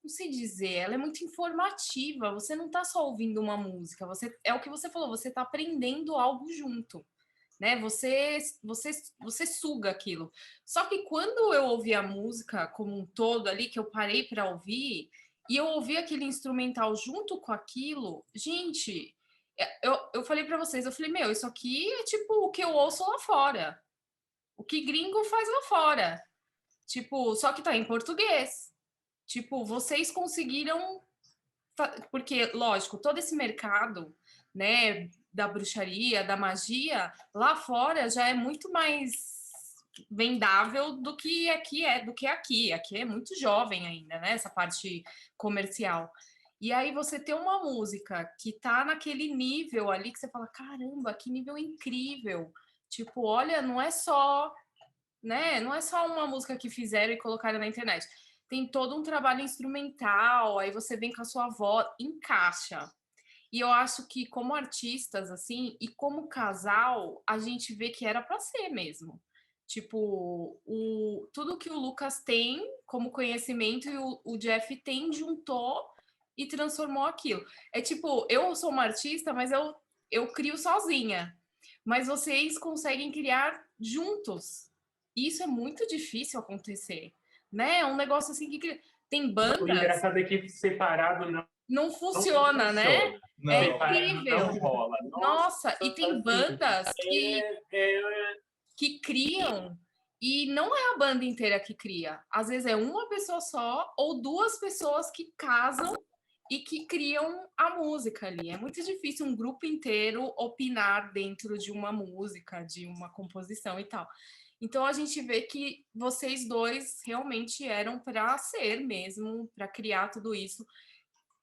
não sei dizer, ela é muito informativa. Você não está só ouvindo uma música, é o que você falou, você está aprendendo algo junto, né? Você suga aquilo. Só que quando eu ouvi a música como um todo ali, que eu parei para ouvir, e eu ouvi aquele instrumental junto com aquilo, gente, eu falei para vocês, eu falei, meu, isso aqui é tipo o que eu ouço lá fora. O que gringo faz lá fora. Tipo, só que tá em português. Tipo, vocês conseguiram. Porque, lógico, todo esse mercado, né, da bruxaria, da magia, lá fora já é muito mais vendável do que aqui é, do que aqui. Aqui é muito jovem ainda, né, essa parte comercial. E aí você ter uma música que tá naquele nível ali que você fala, caramba, que nível incrível. Tipo, olha, não é só, né? Não é só uma música que fizeram e colocaram na internet. Tem todo um trabalho instrumental, aí você vem com a sua voz, encaixa. E eu acho que como artistas assim, e como casal, a gente vê que era para ser mesmo. Tipo, tudo que o Lucas tem como conhecimento e o Jeff tem, juntou e transformou aquilo. É tipo, eu sou uma artista, mas eu crio sozinha. Mas vocês conseguem criar juntos. E isso é muito difícil acontecer, né? É um negócio assim que tem O bandas, engraçado é que separado não não funciona, né? Não. É separado incrível. não rola. Nossa, e tem assim, bandas que criam e não é a banda inteira que cria. Às vezes é uma pessoa só ou duas pessoas que casam e que criam a música ali. É muito difícil um grupo inteiro opinar dentro de uma música, de uma composição e tal. Então a gente vê que vocês dois realmente eram para ser mesmo, para criar tudo isso.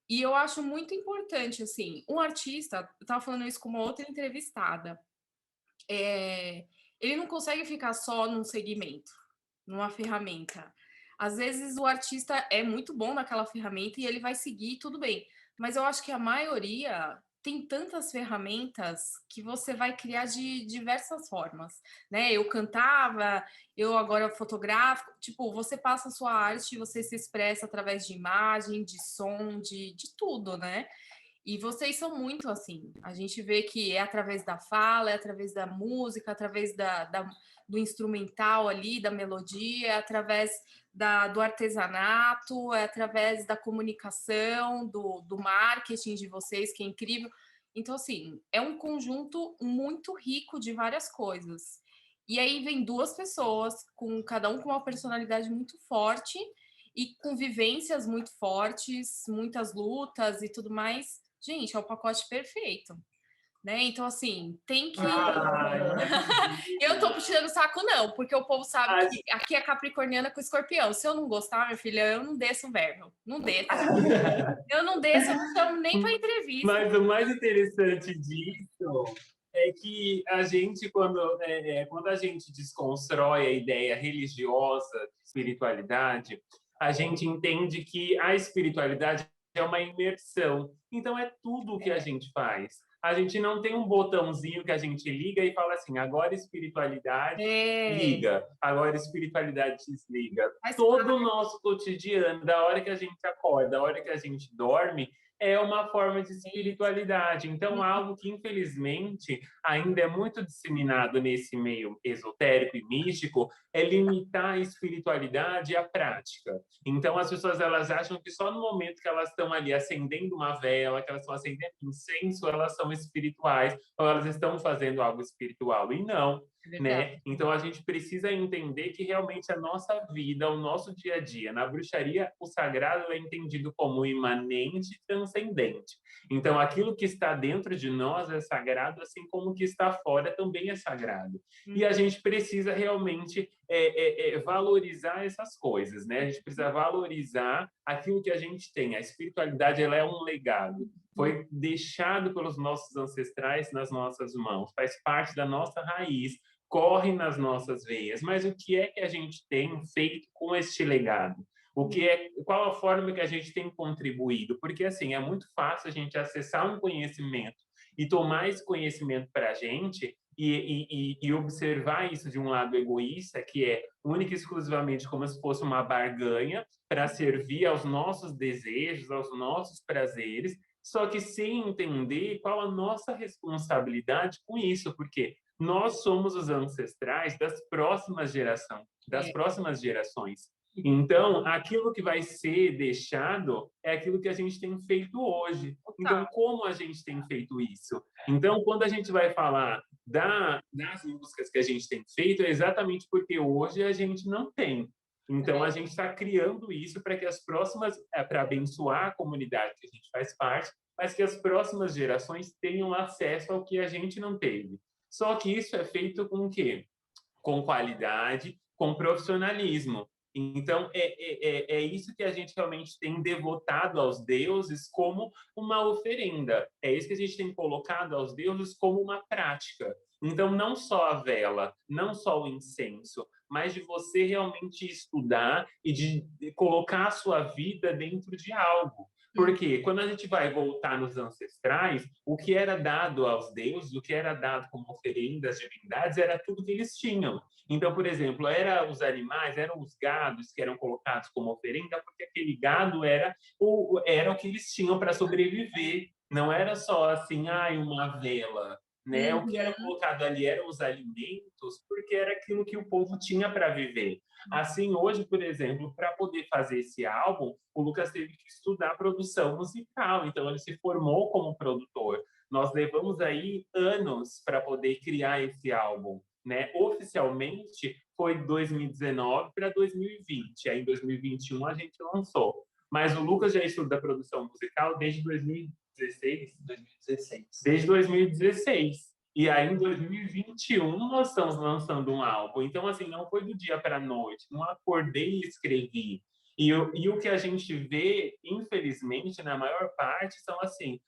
E eu acho muito importante, assim, um artista, eu estava falando isso com uma outra entrevistada, ele não consegue ficar só num segmento, numa ferramenta. Às vezes o artista é muito bom naquela ferramenta e ele vai seguir, tudo bem. Mas eu acho que a maioria tem tantas ferramentas que você vai criar de diversas formas, né? Eu cantava, eu agora fotográfico, tipo, você passa a sua arte, você se expressa através de imagem, de som, de tudo, né? E vocês são muito assim. A gente vê que é através da fala, é através da música, através do instrumental ali, da melodia, é através do artesanato, é através da comunicação, do marketing de vocês, que é incrível. Então, assim, é um conjunto muito rico de várias coisas. E aí vem duas pessoas, com cada um com uma personalidade muito forte e com vivências muito fortes, muitas lutas e tudo mais. Gente, é o pacote perfeito, né? Então, assim, tem que. Eu tô puxando o saco, não, porque o povo sabe que aqui é capricorniana com escorpião. Se eu não gostar, minha filha, eu não desço o verbo. Não desço. Eu não desço, eu não chamo nem para entrevista. Mas o mais interessante disso é que a gente, quando a gente desconstrói a ideia religiosa de espiritualidade, a gente entende que a espiritualidade é uma imersão. Então, é tudo o que a gente faz. A gente não tem um botãozinho que a gente liga e fala assim, agora espiritualidade liga, agora espiritualidade desliga. Todo o nosso cotidiano, da hora que a gente acorda, da hora que a gente dorme, é uma forma de espiritualidade. Então, algo que, infelizmente, ainda é muito disseminado nesse meio esotérico e místico é limitar a espiritualidade à prática. Então, as pessoas elas acham que só no momento que elas estão ali acendendo uma vela, que elas estão acendendo incenso, elas são espirituais, ou elas estão fazendo algo espiritual. E não. Né? Então a gente precisa entender que realmente a nossa vida, o nosso dia a dia, na bruxaria, o sagrado é entendido como imanente e transcendente. Então aquilo que está dentro de nós é sagrado, assim como o que está fora também é sagrado. E a gente precisa realmente valorizar essas coisas, né? A gente precisa valorizar aquilo que a gente tem. A espiritualidade ela é um legado. Foi deixado pelos nossos ancestrais nas nossas mãos, faz parte da nossa raiz, corre nas nossas veias. Mas o que é que a gente tem feito com este legado? Qual a forma que a gente tem contribuído? Porque assim é muito fácil a gente acessar um conhecimento e tomar esse conhecimento para a gente e observar isso de um lado egoísta, que é única e exclusivamente como se fosse uma barganha para servir aos nossos desejos, aos nossos prazeres, só que sem entender qual a nossa responsabilidade com isso, porque nós somos os ancestrais das próximas gerações. Então, aquilo que vai ser deixado é aquilo que a gente tem feito hoje. Então, como a gente tem feito isso? Então, quando a gente vai falar das músicas que a gente tem feito, é exatamente porque hoje a gente não tem. Então, a gente está criando isso para que as próximas, para abençoar a comunidade que a gente faz parte, mas que as próximas gerações tenham acesso ao que a gente não teve. Só que isso é feito com o quê? Com qualidade, com profissionalismo. Então, é isso que a gente realmente tem devotado aos deuses como uma oferenda. É isso que a gente tem colocado aos deuses como uma prática. Então, não só a vela, não só o incenso, mas de você realmente estudar e de colocar a sua vida dentro de algo. Porque quando a gente vai voltar nos ancestrais, o que era dado aos deuses, o que era dado como oferenda às divindades, era tudo que eles tinham. Então, por exemplo, eram os animais, eram os gados que eram colocados como oferenda, porque aquele gado era o que eles tinham para sobreviver. Não era só assim, uma vela, né? O que era colocado ali eram os alimentos, porque era aquilo que o povo tinha para viver. Assim, hoje, por exemplo, para poder fazer esse álbum, o Lucas teve que estudar produção musical, então ele se formou como produtor. Nós levamos aí anos para poder criar esse álbum, né? Oficialmente foi 2019 para 2020, aí em 2021 a gente lançou. Mas o Lucas já estuda produção musical desde 2016, desde 2016. E aí, em 2021, nós estamos lançando um álbum. Então, assim, não foi do dia para a noite. Não acordei e escrevi. E o que a gente vê, infelizmente, na maior parte, são assim: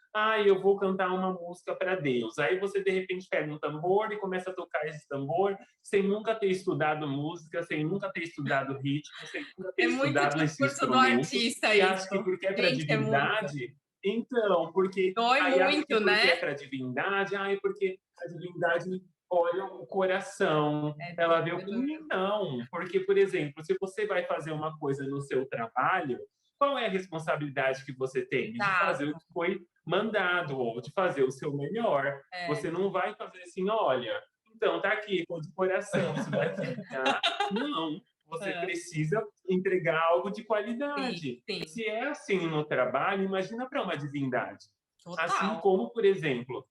eu vou cantar uma música para Deus. Aí você, de repente, pega um tambor e começa a tocar esse tambor, sem nunca ter estudado música, sem nunca ter estudado ritmo, sem nunca ter estudado esse discurso do instrumento. artista E isso. acho que porque é para Gente, divindade. Então, porque dói aí acho que muito, porque né? é para divindade, porque a divindade olha o coração, ela vê o que não, porque, por exemplo, se você vai fazer uma coisa no seu trabalho, qual é a responsabilidade que você tem? De fazer o que foi mandado, ou de fazer o seu melhor. Você não vai fazer assim, olha, então tá aqui, com o coração, você vai ficar. Não, você precisa entregar algo de qualidade. Sim. Se é assim no trabalho, imagina para uma divindade. Total. Assim como, por exemplo,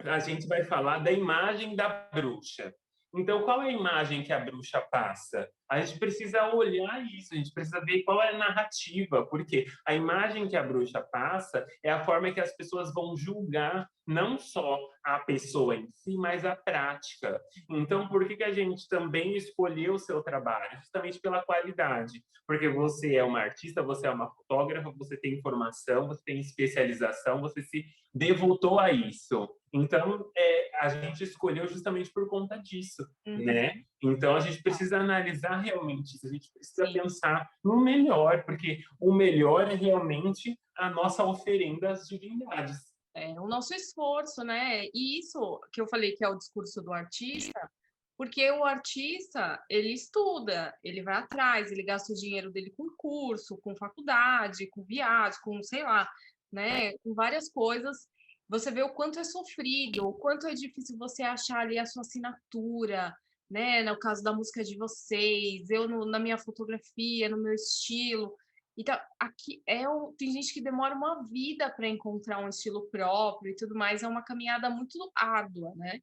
a gente vai falar da imagem da bruxa. Então, qual é a imagem que a bruxa passa? A gente precisa olhar isso, a gente precisa ver qual é a narrativa, porque a imagem que a bruxa passa é a forma que as pessoas vão julgar não só a pessoa em si, mas a prática. Então, por que a gente também escolheu o seu trabalho? Justamente pela qualidade. Porque você é uma artista, você é uma fotógrafa, você tem formação, você tem especialização, você se devotou a isso. Então, a gente escolheu justamente por conta disso, né? Então, a gente precisa analisar realmente isso, a gente precisa pensar no melhor, porque o melhor é realmente a nossa oferenda às divindades. É o nosso esforço, né? E isso que eu falei que é o discurso do artista, porque o artista, ele estuda, ele vai atrás, ele gasta o dinheiro dele com curso, com faculdade, com viagem, com, sei lá, né? Com várias coisas. Você vê o quanto é sofrido, o quanto é difícil você achar ali a sua assinatura, né? No caso da música de vocês, na minha fotografia, no meu estilo. Então, aqui tem gente que demora uma vida para encontrar um estilo próprio e tudo mais, é uma caminhada muito árdua, né?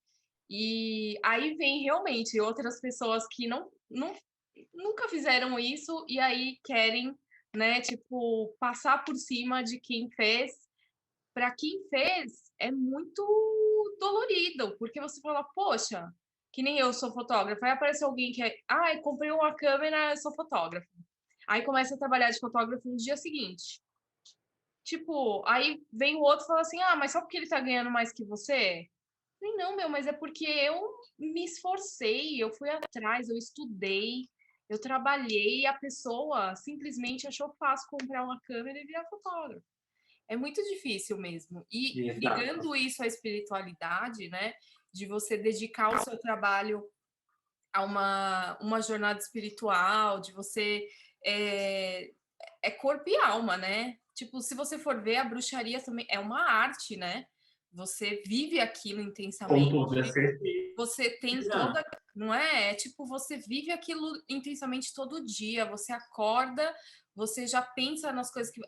E aí vem realmente outras pessoas que nunca fizeram isso e aí querem, né, tipo, passar por cima de quem fez. Para quem fez, é muito dolorido, porque você fala, poxa, que nem eu sou fotógrafa, aí aparece alguém que comprei uma câmera, eu sou fotógrafa. Aí começa a trabalhar de fotógrafo no dia seguinte. Tipo, aí vem o outro e fala assim, mas só porque ele tá ganhando mais que você? Não, meu, mas é porque eu me esforcei, eu fui atrás, eu estudei, eu trabalhei, e a pessoa simplesmente achou fácil comprar uma câmera e virar fotógrafo. É muito difícil mesmo. E Exato. ligando isso à espiritualidade, né? De você dedicar o seu trabalho a uma jornada espiritual, de você é corpo e alma, né? Tipo, se você for ver, a bruxaria também é uma arte, né? Você vive aquilo Com intensamente, toda certeza. você tem toda, não é? É tipo, você vive aquilo intensamente todo dia, você acorda, você já pensa nas coisas que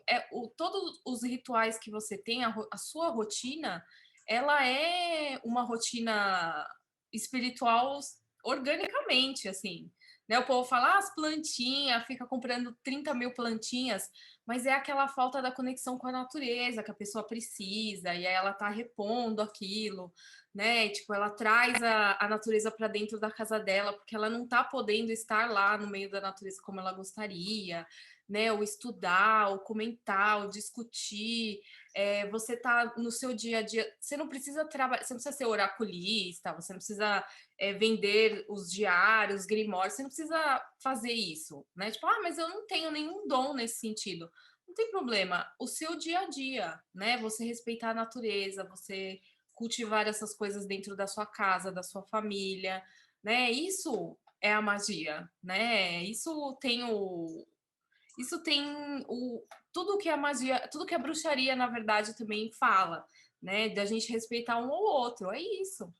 todos os rituais que você tem, a sua rotina, ela é uma rotina espiritual organicamente, assim. Né? O povo fala, as plantinhas, fica comprando 30 mil plantinhas, mas é aquela falta da conexão com a natureza que a pessoa precisa, e aí ela tá repondo aquilo, né? E, tipo, ela traz a natureza para dentro da casa dela, porque ela não tá podendo estar lá no meio da natureza como ela gostaria, né? O estudar, o comentar, o discutir. Você tá no seu dia a dia, você não precisa trabalhar, você não precisa ser oraculista, você não precisa vender os diários, grimórios, você não precisa fazer isso, né? Tipo, mas eu não tenho nenhum dom nesse sentido. Não tem problema. O seu dia a dia, né? Você respeitar a natureza, você cultivar essas coisas dentro da sua casa, da sua família, né? Isso é a magia, né? Isso tem tudo que a magia, tudo que a bruxaria, na verdade, também fala, né? Da gente respeitar um ou outro, é isso,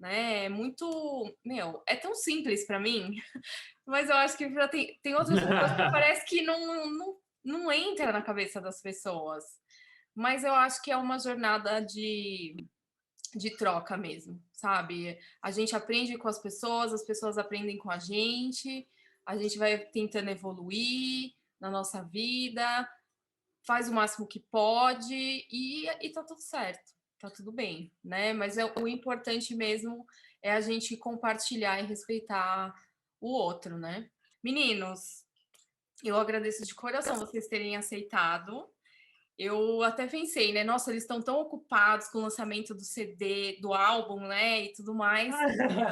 né? É muito, é tão simples para mim, mas eu acho que tem outras pessoas que parece que não entra na cabeça das pessoas. Mas eu acho que é uma jornada de troca mesmo, sabe? A gente aprende com as pessoas aprendem com a gente vai tentando evoluir na nossa vida, faz o máximo que pode e tá tudo certo, tá tudo bem, né? Mas o importante mesmo é a gente compartilhar e respeitar o outro, né? Meninos, eu agradeço de coração vocês terem aceitado. Eu até pensei, né? Nossa, eles estão tão ocupados com o lançamento do CD, do álbum, né? E tudo mais.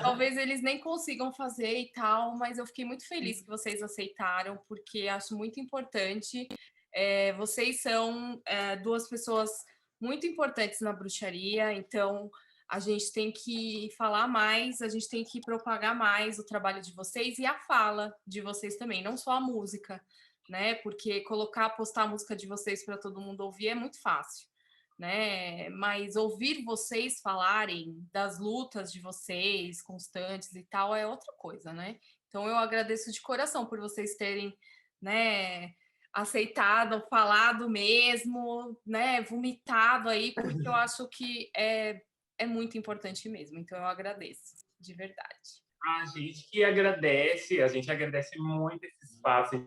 Talvez eles nem consigam fazer e tal, mas eu fiquei muito feliz que vocês aceitaram, porque acho muito importante. Vocês são duas pessoas muito importantes na bruxaria, então a gente tem que falar mais, a gente tem que propagar mais o trabalho de vocês e a fala de vocês também, não só a música, né? Porque postar a música de vocês para todo mundo ouvir é muito fácil, né? Mas ouvir vocês falarem das lutas de vocês constantes e tal é outra coisa, né? Então eu agradeço de coração por vocês terem, né, aceitado, falado mesmo, né, vomitado aí, porque eu acho que é muito importante mesmo. Então eu agradeço, de verdade. A gente agradece muito esse espaço, a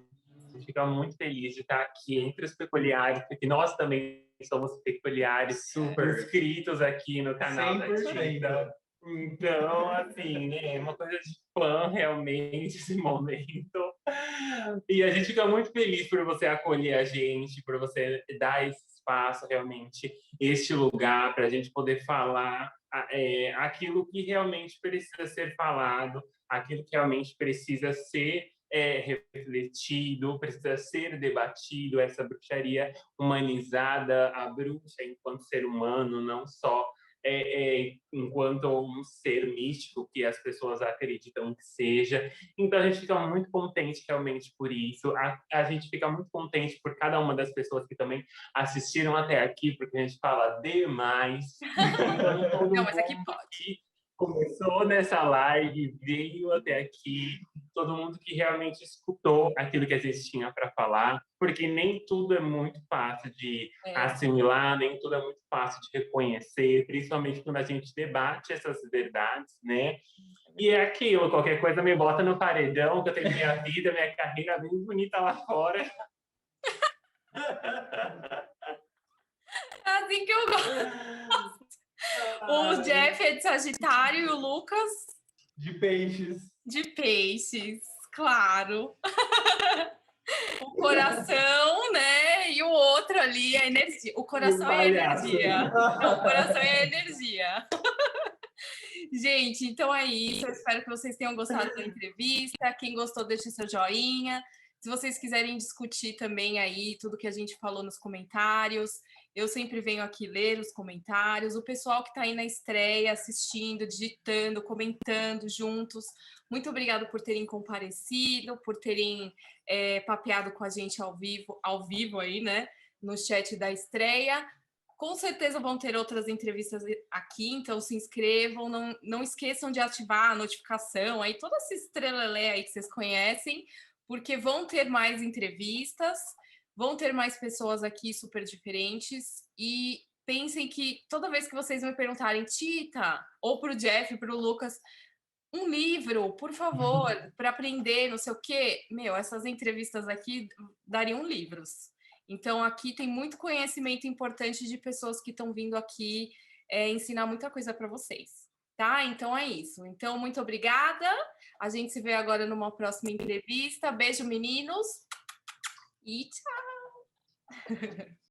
gente fica muito feliz de estar aqui entre os peculiares, porque nós também somos peculiares, super inscritos aqui no canal da Tita. Então, assim, né, é uma coisa de fã realmente esse momento. E a gente fica muito feliz por você acolher a gente, por você dar esse espaço realmente, este lugar para a gente poder falar aquilo que realmente precisa ser falado, aquilo que realmente precisa ser refletido, precisa ser debatido, essa bruxaria humanizada, a bruxa enquanto ser humano, não só enquanto um ser místico que as pessoas acreditam que seja. Então, a gente fica muito contente realmente por isso. A gente fica muito contente por cada uma das pessoas que também assistiram até aqui, porque a gente fala demais. Então, todo Não, mas aqui mundo pode. que começou nessa live, veio até aqui, todo mundo que realmente escutou aquilo que a gente tinha para falar, porque nem tudo é muito fácil de assimilar, nem tudo é muito fácil de reconhecer, principalmente quando a gente debate essas verdades, né? E é aquilo, qualquer coisa me bota no paredão, que eu tenho minha vida, minha carreira bem bonita lá fora. Assim que eu gosto. O Jeff é de Sagitário e o Lucas? De peixes. De peixes, claro. O coração, né? E o outro ali, a energia. O coração é a energia. Não, o coração é a energia. Gente, então é isso. Eu espero que vocês tenham gostado da entrevista. Quem gostou, deixe seu joinha. Se vocês quiserem discutir também aí tudo que a gente falou nos comentários, eu sempre venho aqui ler os comentários. O pessoal que está aí na estreia, assistindo, digitando, comentando juntos, muito obrigado por terem comparecido, por terem papeado com a gente ao vivo aí, né? No chat da estreia. Com certeza vão ter outras entrevistas aqui, então se inscrevam, não esqueçam de ativar a notificação, aí toda essa estrelelé aí que vocês conhecem, porque vão ter mais entrevistas, vão ter mais pessoas aqui super diferentes, e pensem que toda vez que vocês me perguntarem, Tita, ou para o Jeff, para o Lucas, um livro, por favor, para aprender, não sei o quê, essas entrevistas aqui dariam livros. Então, aqui tem muito conhecimento importante de pessoas que estão vindo aqui ensinar muita coisa para vocês, tá? Então, é isso. Então, muito obrigada. A gente se vê agora numa próxima entrevista. Beijo, meninos. E tchau!